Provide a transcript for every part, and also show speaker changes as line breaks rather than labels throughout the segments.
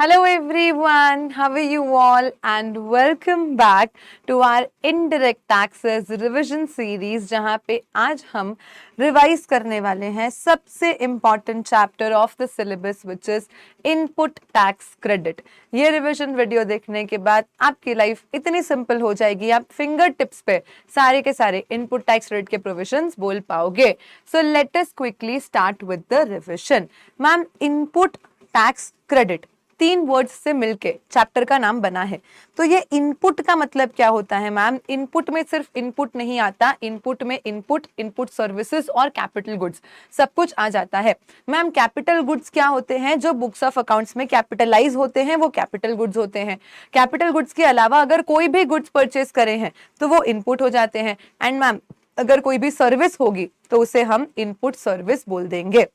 Hello everyone, how are you all and welcome back to our indirect taxes revision series जहाँ पे आज हम revise करने वाले हैं सबसे important chapter of the syllabus which is input tax credit. ये रिविजन वीडियो देखने के बाद आपकी लाइफ इतनी सिंपल हो जाएगी, आप फिंगर टिप्स पे सारे के सारे इनपुट टैक्स क्रेडिट के प्रोविजंस बोल पाओगे। So let us quickly start with the revision. Ma'am, input tax credit 3 words से मिलके चैप्टर का नाम बना है। तो ये इनपुट का मतलब क्या होता है मैम? इनपुट में सिर्फ इनपुट नहीं आता, इनपुट में इनपुट सर्विसेज और कैपिटल गुड्स सब कुछ आ जाता है। मैम, कैपिटल गुड्स क्या होते हैं? जो बुक्स ऑफ अकाउंट्स में कैपिटलाइज होते हैं वो कैपिटल गुड्स होते हैं। कैपिटल गुड्स के अलावा अगर कोई भी गुड्स परचेज करे हैं तो वो इनपुट हो जाते हैं। एंड मैम, अगर कोई भी सर्विस होगी तो उसे हम इनपुट सर्विस बोल देंगे।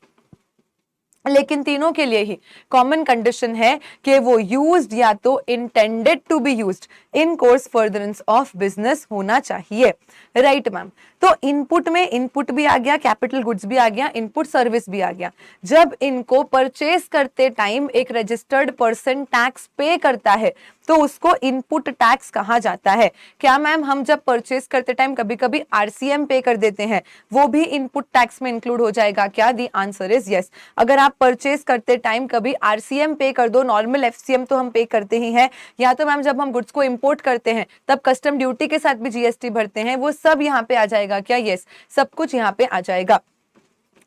लेकिन तीनों के लिए ही कॉमन कंडीशन है कि वो यूज्ड या तो intended to be used in course furtherance of business होना चाहिए। राइट मैम, तो इनपुट में इनपुट भी आ गया, कैपिटल गुड्स भी आ गया, इनपुट सर्विस भी आ गया। जब इनको परचेज करते टाइम एक रजिस्टर्ड पर्सन टैक्स पे करता है तो उसको इनपुट टैक्स कहा जाता है। क्या मैम, हम जब परचेज करते टाइम कभी कभी आरसीएम पे कर देते हैं, वो भी इनपुट टैक्स में इंक्लूड हो जाएगा क्या? The answer is yes. अगर आप परचेज करते टाइम कभी आरसीएम पे कर दो, नॉर्मल एफसीएम तो हम पे करते ही हैं, या तो मैम जब हम गुड्स को इंपोर्ट करते हैं तब कस्टम ड्यूटी के साथ भी जीएसटी भरते हैं, वो सब यहाँ पे आ जाएगा क्या? यस, सब कुछ यहाँ पे आ जाएगा।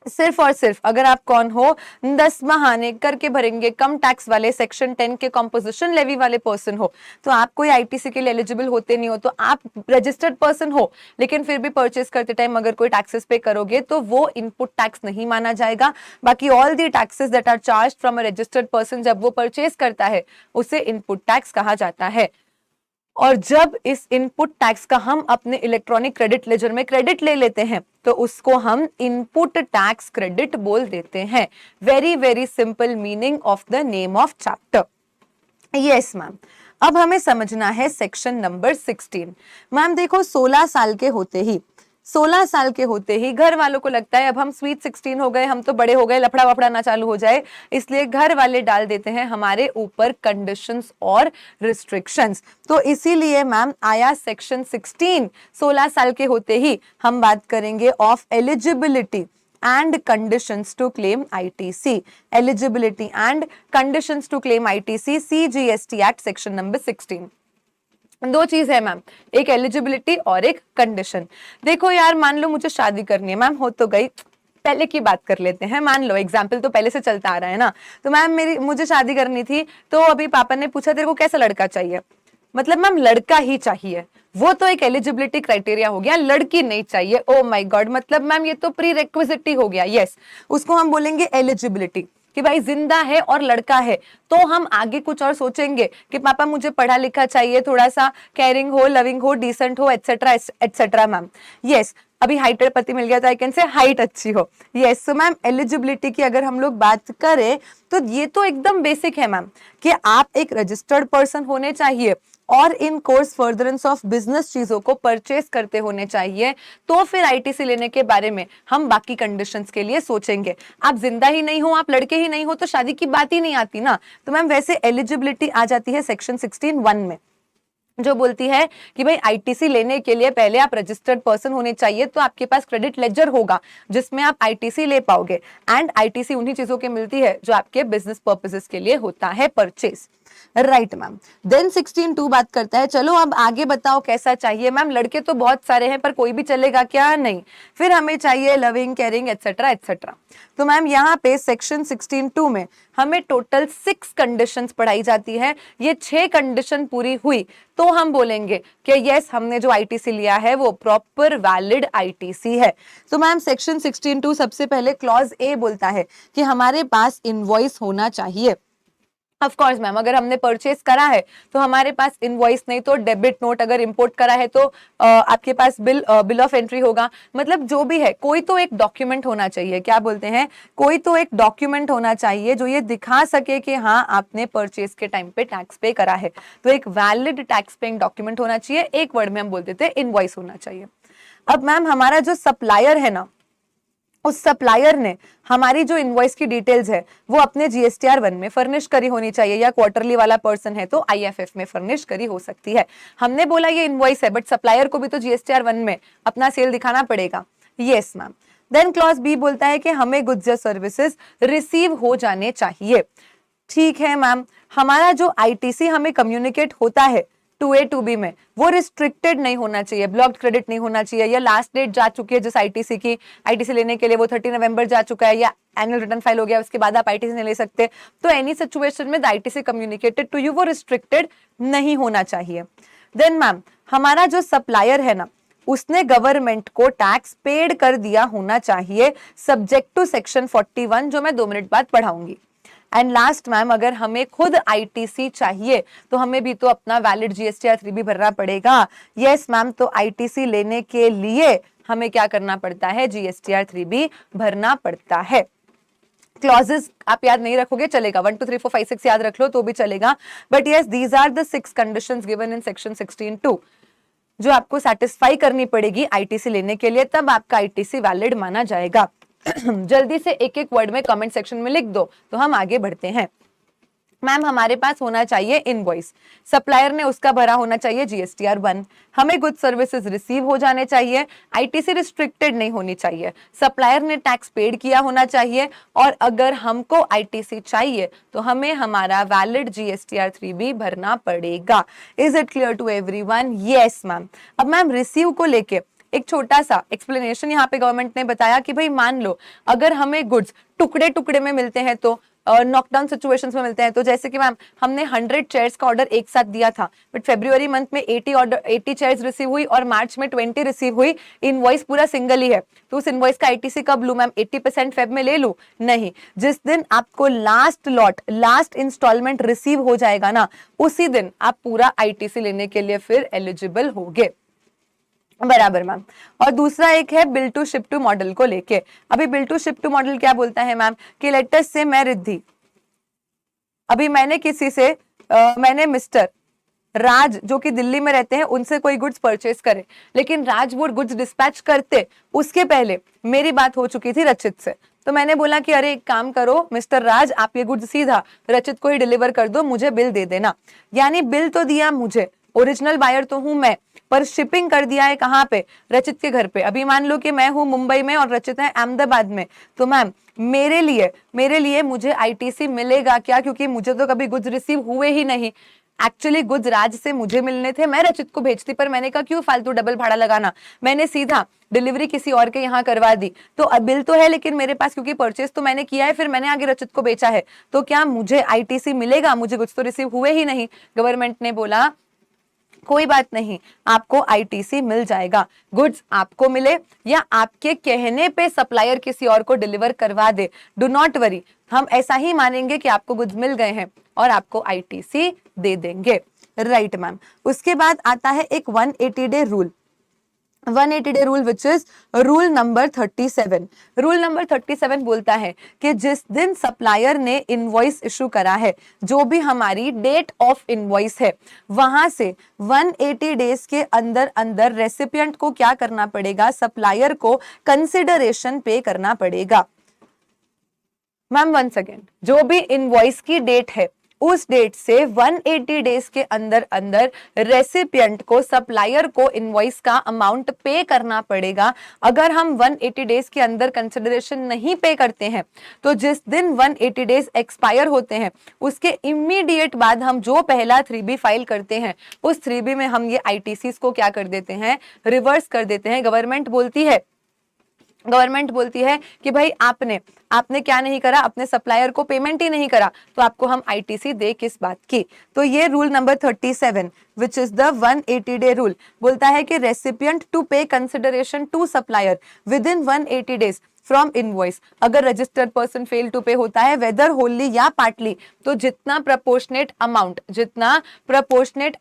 सिर्फ और सिर्फ अगर आप कौन हो, 10 बहाने करके भरेंगे कम टैक्स वाले सेक्शन 10 के कॉम्पोजिशन लेवी वाले पर्सन हो, तो आप कोई आईटीसी के लिए एलिजिबल होते नहीं हो, तो आप रजिस्टर्ड पर्सन हो लेकिन फिर भी परचेज करते टाइम अगर कोई टैक्सेस पे करोगे तो वो इनपुट टैक्स नहीं माना जाएगा। बाकी all the taxes that are charged from a registered person जब वो परचेज करता है उसे इनपुट टैक्स कहा जाता है। और जब इस इनपुट टैक्स का हम अपने इलेक्ट्रॉनिक क्रेडिट लेजर में क्रेडिट ले लेते हैं तो उसको हम इनपुट टैक्स क्रेडिट बोल देते हैं। Very very simple meaning of the name of chapter. Yes ma'am, अब हमें समझना है सेक्शन नंबर 16। मैम देखो, 16 साल के होते ही घर वालों को लगता है अब हम स्वीट 16 हो गए, हम तो बड़े हो गए, लफड़ा वफड़ा ना चालू हो जाए, इसलिए घर वाले डाल देते हैं हमारे ऊपर कंडीशंस और रिस्ट्रिक्शंस। तो इसीलिए मैम आया सेक्शन 16। 16 साल के होते ही हम बात करेंगे of eligibility and conditions to claim ITC. Eligibility and conditions to claim ITC, CGST Act section number 16। दो चीज है मैम, एक एलिजिबिलिटी और एक कंडीशन। देखो यार, मान लो मुझे शादी करनी है, मैम हो तो गई, पहले की बात कर लेते हैं। मान लो एग्जाम्पल तो पहले से चलता आ रहा है ना, तो मैम मुझे शादी करनी थी, तो अभी पापा ने पूछा तेरे को कैसा लड़का चाहिए, मतलब मैम लड़का ही चाहिए, वो तो एक एलिजिबिलिटी क्राइटेरिया हो गया, लड़की नहीं चाहिए। ओ माय गॉड, मतलब मैम ये तो प्री रिक्विजिट हो गया। यस, उसको हम बोलेंगे एलिजिबिलिटी कि भाई जिंदा है और लड़का है, तो हम आगे कुछ और सोचेंगे कि पापा मुझे पढ़ा लिखा चाहिए, थोड़ा सा केयरिंग हो, लविंग हो, डिसेंट हो, एटसेट्रा एटसेट्रा मैम। यस, अभी हाइट पर पति मिल गया तो आई कैन से हाइट अच्छी हो। यस, सो मैम एलिजिबिलिटी की अगर हम लोग बात करें तो ये तो एकदम बेसिक है मैम कि आप एक रजिस्टर्ड पर्सन होने चाहिए और इन कोर्स फर्दरेंस ऑफ बिजनेस चीजों को परचेस करते होने चाहिए, तो फिर आईटीसी लेने के बारे में हम बाकी कंडीशंस के लिए सोचेंगे। आप जिंदा ही नहीं हो, आप लड़के ही नहीं हो, तो शादी की बात ही नहीं आती ना। तो मैम वैसे एलिजिबिलिटी आ जाती है सेक्शन 16(1) में, जो बोलती है कि भाई आईटीसी लेने के लिए पहले आप रजिस्टर्ड पर्सन होने चाहिए, तो आपके पास क्रेडिट लेजर होगा जिसमें आप आईटीसी ले पाओगे। एंड आईटीसी उन्हीं चीजों की मिलती है जो आपके बिजनेस पर्पसेस के लिए होता है परचेस। राइट मैम, देन 16(2) बात करता है, चलो अब आगे बताओ कैसा चाहिए। मैम लड़के तो बहुत सारे हैं पर कोई भी चलेगा क्या? नहीं, फिर हमें चाहिए लविंग, केयरिंग, एटसेट्रा एटसेट्रा। तो मैम यहाँ पे सेक्शन 16(2) में हमें टोटल 6 कंडीशंस पढ़ाई जाती है। ये 6 कंडीशन पूरी हुई तो हम बोलेंगे कि यस, हमने जो आईटीसी लिया है वो प्रॉपर वैलिड आईटीसी है। तो मैम सेक्शन 16(2) सबसे पहले क्लॉज ए बोलता है कि हमारे पास इनवॉइस होना चाहिए। ऑफ कोर्स मैम, अगर हमने परचेज करा है तो हमारे पास इनवॉइस नहीं तो डेबिट नोट, अगर इंपोर्ट करा है तो आपके पास बिल ऑफ एंट्री होगा, मतलब जो भी है कोई तो एक डॉक्यूमेंट होना चाहिए। क्या बोलते हैं? कोई तो एक डॉक्यूमेंट होना चाहिए जो ये दिखा सके कि हाँ आपने परचेज के टाइम पे टैक्स पे करा है। तो एक वैलिड टैक्स पेइंग डॉक्यूमेंट होना चाहिए, एक वर्ड में हम बोल देते हैं इनवॉइस होना चाहिए। अब मैम हमारा जो सप्लायर है ना उस सप्लायर ने हमारी जो इनवॉइस की डिटेल्स है वो अपने जीएसटीआर 1 में फर्निश करी होनी चाहिए, या क्वार्टरली वाला पर्सन है तो आईएफएफ में फर्निश करी हो सकती है। हमने बोला ये इनवॉइस है, बट सप्लायर को भी तो जीएसटीआर 1 में अपना सेल दिखाना पड़ेगा। Yes ma'am. Then clause B बोलता है कि हमें गुड्स या सर्विसेज रिसीव हो जाने चाहिए। ठीक है मैम, हमारा जो आईटीसी हमें कम्युनिकेट होता है 2A 2B में, वो रिस्ट्रिक्टेड नहीं होना चाहिए, ब्लॉक्ड क्रेडिट नहीं होना चाहिए, या लास्ट डेट जा चुकी है जिस आईटीसी की, आईटीसी लेने के लिए वो 30 नवंबर जा चुका है, या एनुअल रिटर्न फाइल हो गया उसके बाद आप आईटीसी नहीं ले सकते। तो एनी सिचुएशन में the ITC communicated to you वो रिस्ट्रिक्टेड नहीं होना चाहिए। देन मैम, हमारा जो सप्लायर है ना, उसने गवर्नमेंट को टैक्स पेड कर दिया होना चाहिए सब्जेक्ट टू सेक्शन 41, जो मैं 2 मिनट बाद पढ़ाऊंगी। एंड लास्ट मैम, अगर हमें खुद आईटीसी चाहिए तो हमें भी तो अपना वैलिड जीएसटीआर 3 भी भरना पड़ेगा। यस मैम, तो आईटीसी लेने के लिए हमें क्या करना पड़ता है, जीएसटीआर 3 भी भरना पड़ता है। क्लॉजेस आप याद नहीं रखोगे चलेगा, 1 2 3 4 5 6 याद रख लो तो भी चलेगा, but yes these are the 6 conditions given in section 16(2) जो आपको सेटिस्फाई करनी पड़ेगी आईटीसी लेने के लिए, तब आपका आईटीसी वैलिड माना जाएगा। जल्दी से एक एक वर्ड में कमेंट सेक्शन में लिख दो तो हम आगे बढ़ते हैं। मैम, हमारे पास होना चाहिए इनवॉइस, सप्लायर ने उसका भरा होना चाहिए जीएसटीआर 1, हमें गुड सर्विसेज रिसीव हो जाने चाहिए, आईटीसी रिस्ट्रिक्टेड नहीं होनी चाहिए, सप्लायर ने टैक्स पेड किया होना चाहिए, और अगर हमको आईटीसी चाहिए तो हमें हमारा वैलिड जीएसटीआर 3 भी भरना पड़ेगा। Is it clear to everyone? Yes ma'am. अब मैम रिसीव को लेके एक छोटा सा एक्सप्लेनेशन यहाँ पे गवर्नमेंट ने बताया कि भाई मान लो अगर हमें गुड्स टुकड़े टुकड़े में मिलते हैं तो नॉकडाउन सिचुएशंस में मिलते हैं, तो जैसे कि मैम हमने 100 चेयर्स का ऑर्डर एक साथ दिया था, बट फरवरी मंथ में 80 चेयर्स रिसीव हुई और मार्च में 20 रिसीव हुई, इनवॉइस पूरा सिंगल ही है, तो उस इनवॉइस का आईटीसी कब लूं मैम, 80% फेब में ले लूं? नहीं, जिस दिन आपको last lot last instalment receive हो जाएगा ना, उसी दिन आप पूरा आईटीसी लेने के लिए फिर एलिजिबल होगे। बराबर मैम। और दूसरा एक है bill to ship to model को लेके। अभी bill to ship to model क्या बोलता है मैम कि लेटेस्ट से मैं रिद्धि, अभी मैंने किसी से मैंने मिस्टर राज जो कि दिल्ली में रहते हैं उनसे कोई गुड्स परचेस करे, लेकिन राज वो गुड्स डिस्पैच करते उसके पहले मेरी बात हो चुकी थी रचित से, तो मैंने बोला कि अरे एक काम करो मिस्टर राज, आप ये गुड्स सीधा रचित को ही डिलीवर कर दो, मुझे बिल दे देना। यानी बिल तो दिया मुझे, ओरिजिनल बायर तो हूं मैं, पर शिपिंग कर दिया है कहाँ पे, रचित के घर पे। अभी मान लो कि मैं हूं मुंबई में और रचित है अहमदाबाद में, तो मैम मेरे लिए मुझे आईटीसी मिलेगा क्या, क्योंकि मुझे तो कभी गुड्स रिसीव हुए ही नहीं। एक्चुअली गुड्स राज से मुझे मिलने थे, मैं रचित को भेजती, पर मैंने कहा क्यों फालतू डबल भाड़ा लगाना, मैंने सीधा डिलीवरी किसी और के यहाँ करवा दी। तो बिल तो है लेकिन मेरे पास, क्योंकि परचेस तो मैंने किया है, फिर मैंने आगे रचित को बेचा है, तो क्या मुझे आईटीसी मिलेगा, मुझे गुड्स तो रिसीव हुए ही नहीं। गवर्नमेंट ने बोला कोई बात नहीं, आपको आईटीसी मिल जाएगा, गुड्स आपको मिले या आपके कहने पे सप्लायर किसी और को डिलीवर करवा दे, डू नॉट वरी, हम ऐसा ही मानेंगे कि आपको गुड्स मिल गए हैं और आपको आईटीसी दे देंगे। Right ma'am. उसके बाद आता है एक 180 day rule, 180 day rule which is rule number 37। Rule number 37 बोलता है कि जिस दिन सप्लायर ने इनवॉइस इशू करा है, जो भी हमारी डेट ऑफ इनवॉइस है, वहां से 180 डेज के अंदर अंदर रेसिपिएंट को क्या करना पड़ेगा, सप्लायर को कंसिडरेशन पे करना पड़ेगा। मैम वंस अगेन, जो भी इनवॉइस की डेट है उस डेट से 180 डेज के अंदर अंदर रेसिपिएंट को, सप्लायर को इनवॉइस का अमाउंट पे करना पड़ेगा। अगर हम 180 डेज के अंदर कंसिडरेशन नहीं पे करते हैं तो जिस दिन 180 डेज एक्सपायर होते हैं उसके इमीडिएट बाद हम जो पहला 3B फाइल करते हैं, उस 3B में हम ये आईटीसी को क्या कर देते हैं, रिवर्स कर देते हैं। गवर्नमेंट बोलती है कि भाई आपने क्या नहीं करा, अपने सप्लायर को पेमेंट ही नहीं करा, तो आपको हम आईटीसी दे किस बात की। तो ये rule number 37 which is the 180 day rule बोलता है कि recipient to pay consideration to supplier within 180 days from invoice. अगर registered person fail to pay होता है वेदर होली या पार्टली, तो जितना प्रपोर्शनेट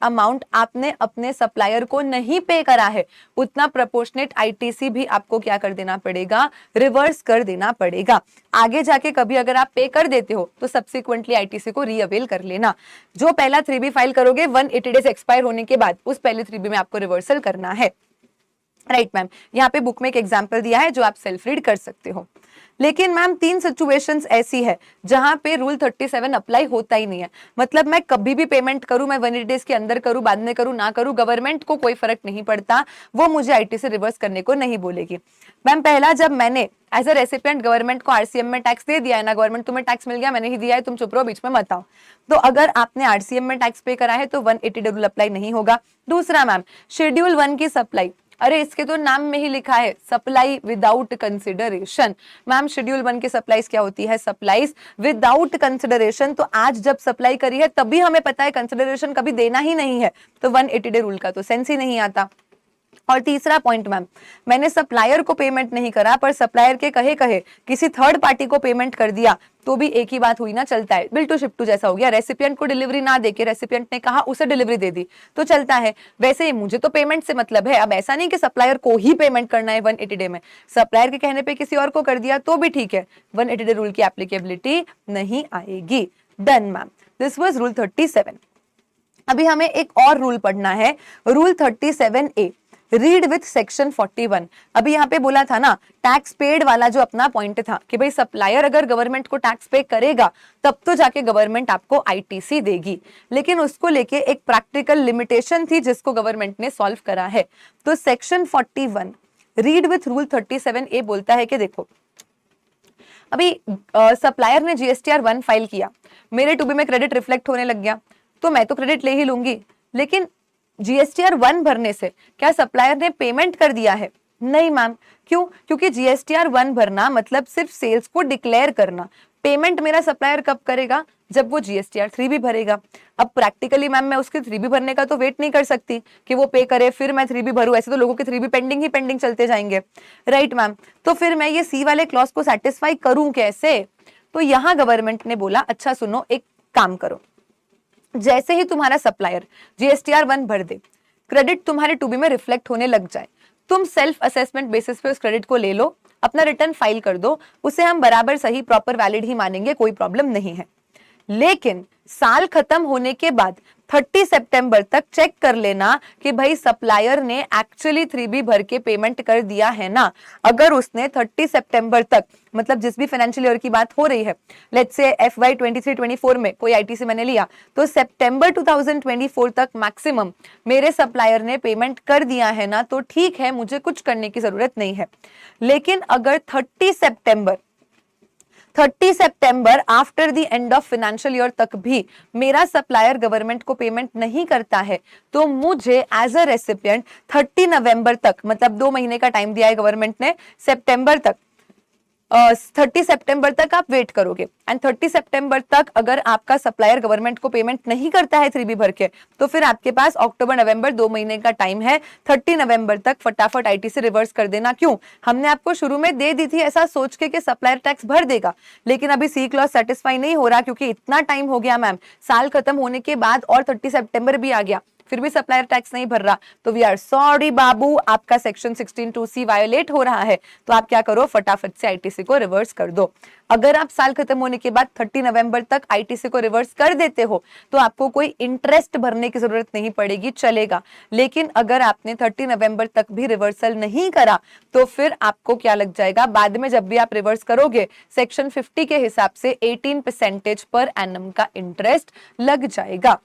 अमाउंट आपने अपने सप्लायर को नहीं पे करा है, उतना प्रपोर्शनेट आईटीसी भी आपको क्या कर देना पड़ेगा, रिवर्स कर देना पड़ेगा। आगे जाके कभी अगर आप पे कर देते हो तो सब्सिक्वेंटली आईटीसी को रीअवेल कर लेना। जो पहला 3B फाइल करोगे 180 डेज एक्सपायर होने के बाद, उस पहले 3B में आपको रिवर्सल करना है। राइट मैम, यहाँ पे बुक में एक एग्जाम्पल दिया है जो आप सेल्फ रीड कर सकते हो। लेकिन मैम 3 सिचुएशंस ऐसी है जहां पे रूल 37 अप्लाई होता ही नहीं है। मतलब मैं कभी भी पेमेंट करूं, मैं 180 डेज के अंदर करूं, बाद में करूं, ना करूं, गवर्नमेंट को कोई फर्क नहीं पड़ता, वो मुझे आईटीसी रिवर्स करने को नहीं बोलेगी। मैम पहला, जब मैंने एज अ रेसिपिएंट गवर्नमेंट को आरसीएम में टैक्स दे दिया है ना, गवर्नमेंट तुम्हें टैक्स मिल गया, मैंने ही दिया है, तुम चुप रहो, बीच में मत आओ। तो अगर आपने आरसीएम में टैक्स पे करा है तो 180 डे रूल अप्लाई नहीं होगा। दूसरा मैम, शेड्यूल 1 की सप्लाई, अरे इसके तो नाम में ही लिखा है supply without consideration. Ma'am schedule 1 की सप्लाईज क्या होती है? Supplies without consideration. तो आज जब सप्लाई करी है तभी हमें पता है कंसिडरेशन कभी देना ही नहीं है, तो 180 डे रूल का तो सेंस ही नहीं आता। और तीसरा पॉइंट मैम, मैंने सप्लायर को पेमेंट नहीं करा पर सप्लायर के कहे कहे किसी थर्ड पार्टी को पेमेंट कर दिया, तो भी एक ही बात हुई ना, चलता है। बिल टू शिप टू जैसा हो गया, रेसिपिएंट को डिलीवरी ना देके रेसिपिएंट ने कहा उसे डिलीवरी दे दी, तो चलता है। वैसे ही मुझे तो पेमेंट से मतलब है, अब ऐसा नहीं कि सप्लायर को ही पेमेंट करना है 180 डे में, सप्लायर के कहने पे किसी और को कर दिया तो भी ठीक है, 180 डे रूल की एप्लीकेबिलिटी नहीं आएगी। Done ma'am, this was rule 37। अभी हमें एक और रूल पढ़ना है, rule 37A, read with section 41। अभी यहाँ पे बोला था ना, टैक्स पेड वाला जो अपना पॉइंट था कि भाई सप्लायर अगर गवर्नमेंट को टैक्स पे करेगा तब तो जाके गवर्नमेंट आपको आईटीसी देगी, लेकिन उसको लेके एक प्रैक्टिकल लिमिटेशन थी जिसको गवर्नमेंट ने सॉल्व करा है। तो section 41 read with rule 37A बोलता है कि देखो, अभी सप्लायर ने जीएसटीआर 1 फाइल किया, मेरे टूबी में क्रेडिट रिफ्लेक्ट होने लग गया, तो मैं तो क्रेडिट ले ही लूंगी, लेकिन जीएसटीआर 1 भरने से क्या सप्लायर ने पेमेंट कर दिया है? नहीं मैम। क्यों? क्योंकि जीएसटीआर 1 भरना मतलब सिर्फ सेल्स को डिक्लेयर करना, पेमेंट मेरा सप्लायर कब करेगा? जब वो जीएसटीआर 3 भी भरेगा। अब प्रैक्टिकली मैम मैं उसके 3 भी भरने का तो वेट नहीं कर सकती कि वो पे करे फिर मैं 3 भी भरूं, ऐसे तो लोगों के 3 भी पेंडिंग ही पेंडिंग चलते जाएंगे, राइट मैम। तो फिर मैं ये सी वाले क्लॉज को सेटिस्फाई करूं कैसे? तो यहां गवर्नमेंट ने बोला, अच्छा सुनो, एक काम करो, जैसे ही तुम्हारा सप्लायर जीएसटीआर 1 भर दे, क्रेडिट तुम्हारे टूबी में रिफ्लेक्ट होने लग जाए, तुम सेल्फ असेसमेंट बेसिस पे उस क्रेडिट को ले लो, अपना रिटर्न फाइल कर दो, उसे हम बराबर सही प्रॉपर वैलिड ही मानेंगे, कोई प्रॉब्लम नहीं है। लेकिन साल खत्म होने के बाद 30 सितंबर तक चेक कर लेना कि भाई सप्लायर ने एक्चुअली 3B भर के पेमेंट कर दिया है ना। अगर उसने 30 सितंबर तक, मतलब जिस भी फाइनेंशियल ईयर की बात हो रही है, लेट्स से FY 23-24 में कोई आईटीसी मैंने लिया, तो सितंबर 2024 तक मैक्सिमम मेरे सप्लायर ने पेमेंट कर दिया है ना, तो ठीक है, मुझे कुछ करने की जरूरत नहीं है। लेकिन अगर 30 September after the end of financial year तक भी मेरा सप्लायर गवर्नमेंट को पेमेंट नहीं करता है, तो मुझे एज अ रेसिपिएंट 30 नवंबर तक, मतलब 2 महीने का टाइम दिया है गवर्नमेंट ने, सितंबर तक, 30 सितंबर तक आप वेट करोगे। एंड 30 सितंबर तक अगर आपका सप्लायर गवर्नमेंट को पेमेंट नहीं करता है 3B भर के, तो फिर आपके पास अक्टूबर नवंबर 2 महीने का टाइम है, 30 नवंबर तक फटाफट आईटीसी रिवर्स कर देना। क्यों? हमने आपको शुरू में दे दी थी ऐसा सोच के कि सप्लायर टैक्स भर देगा, लेकिन अभी सी क्लॉज सेटिस्फाई नहीं हो रहा क्योंकि इतना टाइम हो गया मैम, साल खत्म होने के बाद और 30 सितंबर भी आ गया, फिर भी सप्लायर टैक्स नहीं भर रहा, तो वी आर सॉरी बाबू, आपका सेक्शन 16(2)(c वायोलेट हो रहा है। तो आप क्या करो, फटाफट से आईटीसी को रिवर्स कर दो। अगर आप साल खत्म होने के बाद 30 नवंबर तक आईटीसी को रिवर्स कर देते हो तो आपको कोई इंटरेस्ट भरने की जरूरत नहीं पड़ेगी, चलेगा। लेकिन अगर आपने 30 नवंबर तक भी रिवर्सल नहीं करा तो फिर आपको क्या लग जाएगा, बाद में जब भी आप रिवर्स करोगे सेक्शन 50 के हिसाब से 18% पर एनम का इंटरेस्ट लग जाएगा।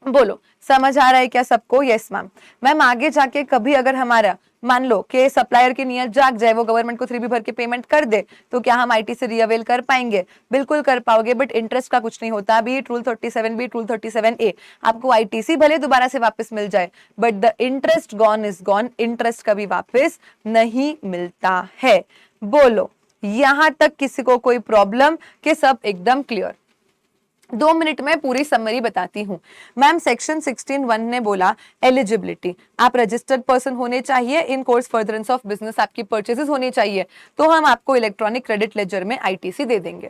बोलो समझ आ रहा है क्या सबको? Yes ma'am. मैम आगे जाके कभी अगर हमारा मान लो कि सप्लायर की नियत जाग जाए, वो गवर्नमेंट को 3B भर के पेमेंट कर दे, तो क्या हम आईटीसी रीअवेल कर पाएंगे? बिल्कुल कर पाओगे, बट इंटरेस्ट का कुछ नहीं होता। B rule 37 B rule 37A, आपको आईटीसी भले दोबारा से वापस मिल जाए, but the interest gone is gone, interest कभी वापस नहीं मिलता है। बोलो यहां तक किसी को कोई प्रॉब्लम कि सब एकदम क्लियर? 2 मिनट में पूरी समरी बताती हूँ। मैम सेक्शन 16(1) ने बोला एलिजिबिलिटी, आप रजिस्टर्ड पर्सन होने चाहिए, इन कोर्स फर्दरेंस ऑफ बिजनेस आपकी परचेजेस होनी चाहिए, तो हम आपको इलेक्ट्रॉनिक क्रेडिट लेजर में आईटीसी दे देंगे।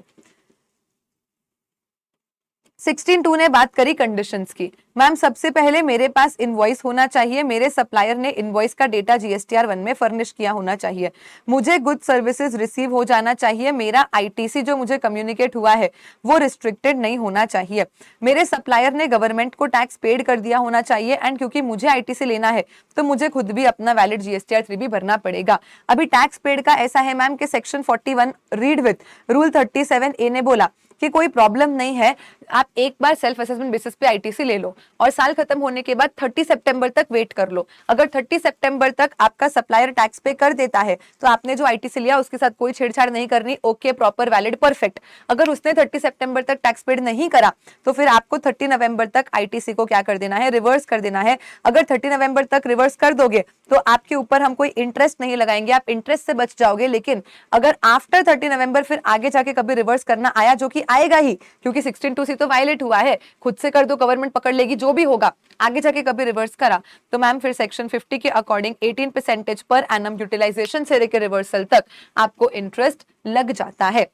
16(2) ने बात करी कंडीशंस की। मैम सबसे पहले मेरे पास इनवॉइस होना चाहिए, मेरे सप्लायर ने इनवॉइस का डेटा जीएसटीआर 1 में फर्निश किया होना चाहिए, मुझे गुड सर्विसेज रिसीव हो जाना चाहिए, मेरा आईटीसी जो मुझे कम्युनिकेट हुआ है वो रिस्ट्रिक्टेड नहीं होना चाहिए, मेरे सप्लायर ने गवर्नमेंट को टैक्स पेड कर दिया होना चाहिए, एंड क्योंकि मुझे आईटीसी लेना है तो मुझे खुद भी अपना वैलिड जीएसटीआर 3 भी भरना पड़ेगा। अभी टैक्स पेड का ऐसा है मैम कि section 41 read with rule 37A ने बोला कि कोई प्रॉब्लम नहीं है, आप एक बार सेल्फ असेसमेंट बेसिस पे आईटीसी ले लो और साल खत्म होने के बाद 30 सितंबर तक वेट कर लो। अगर 30 सितंबर तक आपका सप्लायर टैक्स पे कर देता है तो आपने जो आईटीसी लिया उसके साथ कोई छेड़छाड़ नहीं करनी, ओके प्रॉपर वैलिड परफेक्ट। अगर उसने 30 सितंबर तक टैक्स पेड नहीं करा तो फिर आपको 30 नवंबर तक आईटीसी को क्या कर देना है, रिवर्स कर देना है। अगर 30 नवंबर तक रिवर्स कर दोगे तो आपके ऊपर हम कोई इंटरेस्ट नहीं लगाएंगे, आप इंटरेस्ट से बच जाओगे। लेकिन अगर आफ्टर 30 नवंबर फिर आगे जाके कभी रिवर्स करना आया, जो कि आएगा ही क्योंकि 16(2) तो वायलेट हुआ है, खुद से कर दो गवर्नमेंट पकड़ लेगी, जो भी होगा, आगे जाके कभी रिवर्स करा तो मैम फिर सेक्शन 50 के अकॉर्डिंग 18% पर एनम यूटिलाइजेशन से लेकर रिवर्सल तक आपको इंटरेस्ट लग जाता है।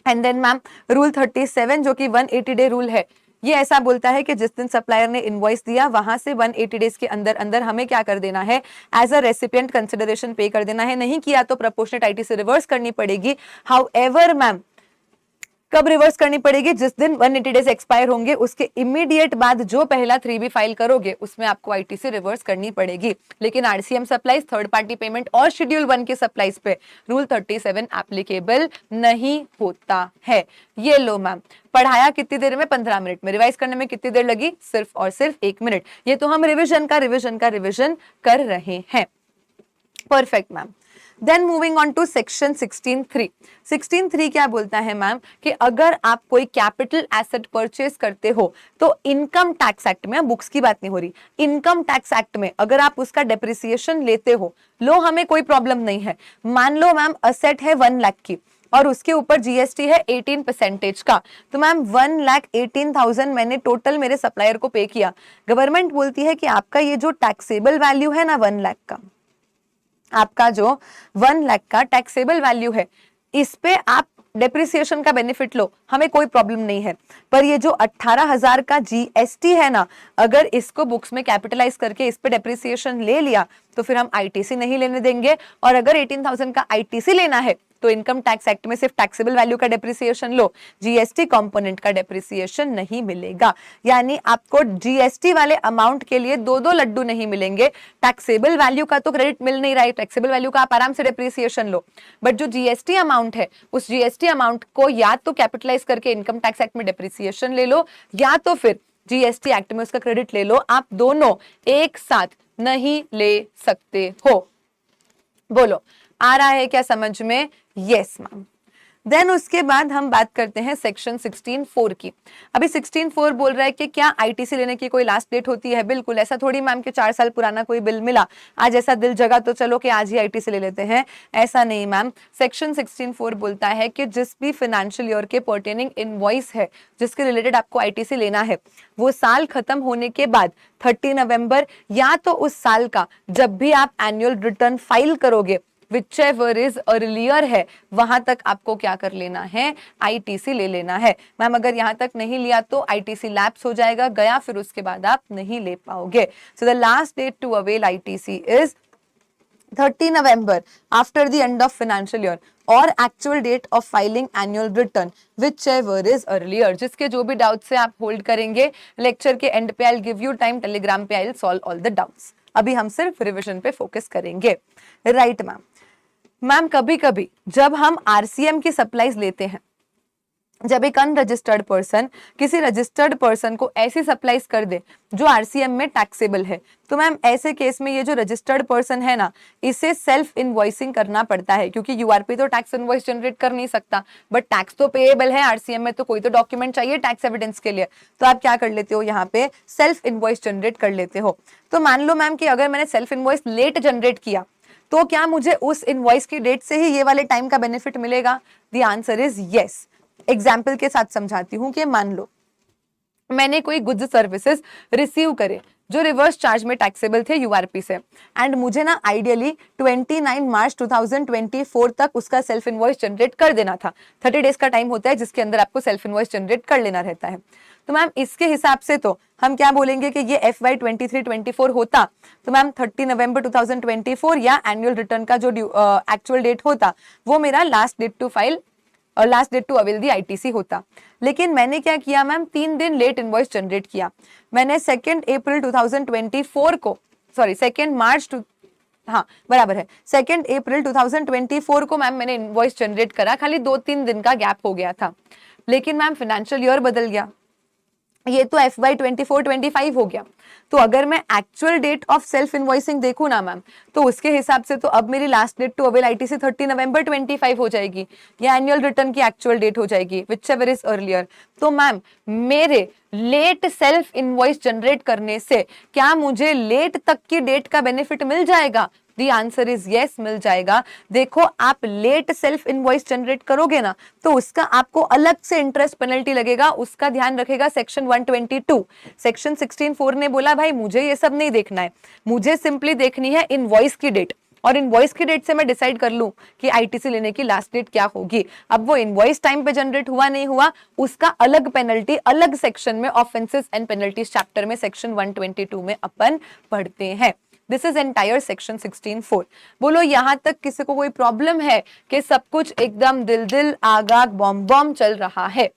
एंड देन मैम रूल 37 जो कि 180 डे रूल है, ये ऐसा बोलता है कि जिस दिन सप्लायर ने इनवॉइस दिया वहां से 180 डेज के अंदर अंदर हमें क्या कर देना है, एज अ रेसिपिएंट कंसिडरेशन पे कर देना है। नहीं किया तो प्रोपोर्शनेट आईटीसी रिवर्स करनी पड़ेगी। हाउएवर मैम कब रिवर्स करनी पड़ेगी, जिस दिन 180 डेज एक्सपायर होंगे उसके इमीडिएट बाद जो पहला 3B फाइल करोगे उसमें आपको आईटीसी रिवर्स करनी पड़ेगी। लेकिन RCM supplies, third party payment और शेड्यूल 1 के सप्लाईज पे रूल 37 एप्लीकेबल नहीं होता है। ये लो मैम, पढ़ाया कितनी देर में, 15 मिनट में, रिवाइज करने में कितनी देर लगी, सिर्फ और सिर्फ 1 मिनट। ये तो हम रिविजन कर रहे हैं। Perfect ma'am. Then moving on to section 16(3). 16(3) क्या बोलता है मैम कि अगर आप कोई कैपिटल एसेट परचेज करते हो तो इनकम टैक्स एक्ट में, बुक्स की बात नहीं हो रही, इनकम टैक्स एक्ट में अगर आप उसका डेप्रिसिएशन लेते हो, लो हमें कोई प्रॉब्लम नहीं है। मान लो मैम असेट है 1 लाख की और उसके ऊपर जीएसटी है 18% का, तो मैम 1,18,000 मैंने टोटल मेरे सप्लायर को पे किया। गवर्नमेंट बोलती है कि आपका ये जो टैक्सेबल वैल्यू है ना 1 लाख का, आपका जो 1 लाख का टैक्सेबल वैल्यू है, इस पे आप डेप्रिसिएशन का बेनिफिट लो, हमें कोई प्रॉब्लम नहीं है। पर ये जो 18,000 का जीएसटी है ना, अगर इसको बुक्स में कैपिटलाइज करके इस पे डेप्रिसिएशन ले लिया तो फिर हम आईटीसी नहीं लेने देंगे। और अगर 18,000 का आईटीसी लेना है तो इनकम टैक्स एक्ट में सिर्फ टैक्सेबल वैल्यू का डेप्रिसिएशन लो, जीएसटी कंपोनेंट का डेप्रिसिएशन नहीं मिलेगा। यानी आपको जीएसटी वाले अमाउंट के लिए 2-2 लड्डू नहीं मिलेंगे। टैक्सेबल वैल्यू का तो क्रेडिट मिल नहीं रहा है, टैक्सेबल वैल्यू का आप आराम से डेप्रिसिएशन लो, बट जो जीएसटी अमाउंट है उस जीएसटी अमाउंट को या तो कैपिटलाइज करके इनकम टैक्स एक्ट में डेप्रिसिएशन ले लो या तो फिर जीएसटी एक्ट में उसका क्रेडिट ले लो। आप दोनों एक साथ नहीं ले सकते हो। बोलो आ रहा है क्या समझ में? Yes ma'am. देन उसके बाद हम बात करते हैं सेक्शन 16(4) की। अभी 16(4) बोल रहा है कि क्या आईटीसी लेने की कोई लास्ट डेट होती है? बिल्कुल ऐसा थोड़ी मैम कि 4 साल पुराना कोई बिल मिला, आज ऐसा दिल जगा तो चलो कि आज ही आईटीसी ले लेते हैं, ऐसा नहीं मैम। सेक्शन 16(4) बोलता है कि जिस भी फाइनेंशियल ईयर के पर्टेनिंग इनवॉइस है जिसके रिलेटेड आपको आईटीसी लेना है, वो साल खत्म होने के बाद 30 नवंबर या तो उस साल का जब भी आप एनुअल रिटर्न फाइल करोगे, whichever is earlier है, वहां तक आपको क्या कर लेना है, आईटीसी ले लेना है। मैम अगर यहां तक नहीं लिया तो आईटीसी लैप्स हो जाएगा, गया, फिर उसके बाद आप नहीं ले पाओगे। So the last date to avail ITC is 30 November after the end of financial year और actual date of filing annual return whichever is earlier। जिसके जो भी डाउट्स है आप होल्ड करेंगे, लेक्चर के एंड पे I will give you time, Telegram पे I will solve all the doubts. अभी हम सिर्फ रिविजन पे फोकस करेंगे, राइट मैम। मैम कभी कभी जब हम आरसीएम की सप्लाईज लेते हैं, जब एक अनरजिस्टर्ड पर्सन किसी रजिस्टर्ड पर्सन को ऐसी सप्लाईज कर दे जो आरसीएम में टैक्सेबल है, तो मैम ऐसे केस में ये जो रजिस्टर्ड पर्सन है ना, इसे सेल्फ इनवॉइसिंग करना पड़ता है, क्योंकि यूआरपी तो टैक्स इनवॉइस जनरेट कर नहीं सकता, बट टैक्स तो पेएबल है आरसीएम में, तो कोई तो डॉक्यूमेंट चाहिए टैक्स एविडेंस के लिए, तो आप क्या कर लेते हो, यहाँ पे सेल्फ इनवॉइस जनरेट कर लेते हो। तो मान लो मैम कि अगर मैंने सेल्फ इनवॉइस लेट जनरेट किया तो क्या मुझे उस इनवॉइस की डेट से ही ये वाले टाइम का बेनिफिट मिलेगा? The answer is yes. Example के साथ समझाती हूँ कि मान लो मैंने कोई गुड्स सर्विसेज रिसीव करे जो रिवर्स चार्ज में टैक्सेबल थे यूआरपी से, एंड मुझे ना आइडियली 29 मार्च 2024 तक उसका सेल्फ इनवॉइस जनरेट कर देना था। 30 डेज का टाइम होता है जिसके अंदर आपको सेल्फ इनवॉइस जनरेट कर लेना रहता है। तो मैम इसके हिसाब से तो हम क्या बोलेंगे कि ये FY 23-24 होता तो मैम 30 नवंबर 2024 या एनुअल रिटर्न का जो एक्चुअल डेट होता वो मेरा लास्ट डेट टू फाइल और last date to avail the ITC होता। लेकिन मैंने क्या किया मैम, 3 दिन लेट इनवॉइस जनरेट किया। मैंने 2 अप्रैल 2024 को, सॉरी 2 मार्च, हाँ बराबर है, 2 अप्रैल 2024 को मैम मैंने इनवॉइस जनरेट करा, खाली 2-3 दिन का गैप हो गया था। लेकिन मैम फाइनेंशियल ईयर बदल गया, ये तो FY 24-25 हो गया। तो अगर मैं actual date of self invoicing देखूं ना मैम, तो उसके हिसाब से तो अब मेरी last date to avail ITC 30 नवंबर 25 हो जाएगी या एनुअल रिटर्न की एक्चुअल डेट हो जाएगी, व्हिचएवर इज अर्लियर। तो मैम मेरे लेट सेल्फ इनवॉइस जनरेट करने से क्या मुझे लेट तक की डेट का बेनिफिट मिल जाएगा? दी आंसर इज यस, मिल जाएगा। देखो आप लेट सेल्फ इनवॉइस जनरेट करोगे ना तो उसका आपको अलग से इंटरेस्ट पेनल्टी लगेगा, उसका ध्यान रखेगा सेक्शन 122। सेक्शन 16(4) ने बोला भाई मुझे ये सब नहीं देखना है, मुझे सिंपली देखनी है इनवॉइस की डेट, और इनवॉइस की डेट से मैं डिसाइड कर लूं कि ITC लेने की लास्ट डेट क्या होगी। अब वो इनवॉइस टाइम पे जनरेट हुआ नहीं हुआ उसका अलग पेनल्टी अलग सेक्शन में, ऑफेंसेस एंड पेनल्टीज चैप्टर में सेक्शन 122 में अपन पढ़ते हैं। This is entire section 16(4). बोलो यहां तक किसी को कोई प्रॉब्लम है कि सब कुछ एकदम दिल आग आग बॉम्ब बॉम्ब चल रहा है?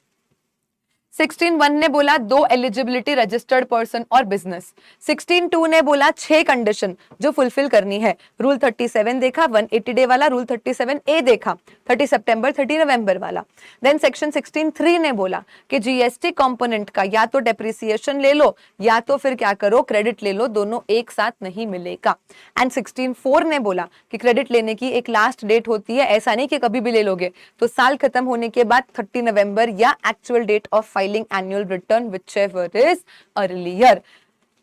16(1) ने बोला 2 एलिजिबिलिटी रजिस्टर्ड पर्सन और बिजनेस। 16(2) ने बोला 6 कंडीशन जो फुलफिल करनी है। रूल 37 देखा, 180 डे वाला, रूल 37A देखा, 30 सितंबर 30 नवंबर वाला। देन सेक्शन 16(3) ने बोला कि GST कंपोनेंट का या तो डेप्रिसिएशन ले लो या तो फिर क्या करो क्रेडिट ले लो, दोनों एक साथ नहीं मिलेगा। एंड 16(4) ने बोला कि क्रेडिट लेने की एक लास्ट डेट होती है, ऐसा नहीं कि कभी भी ले लोगे, तो साल खत्म होने के बाद 30 नवंबर या actual date of filing annual return whichever is earlier.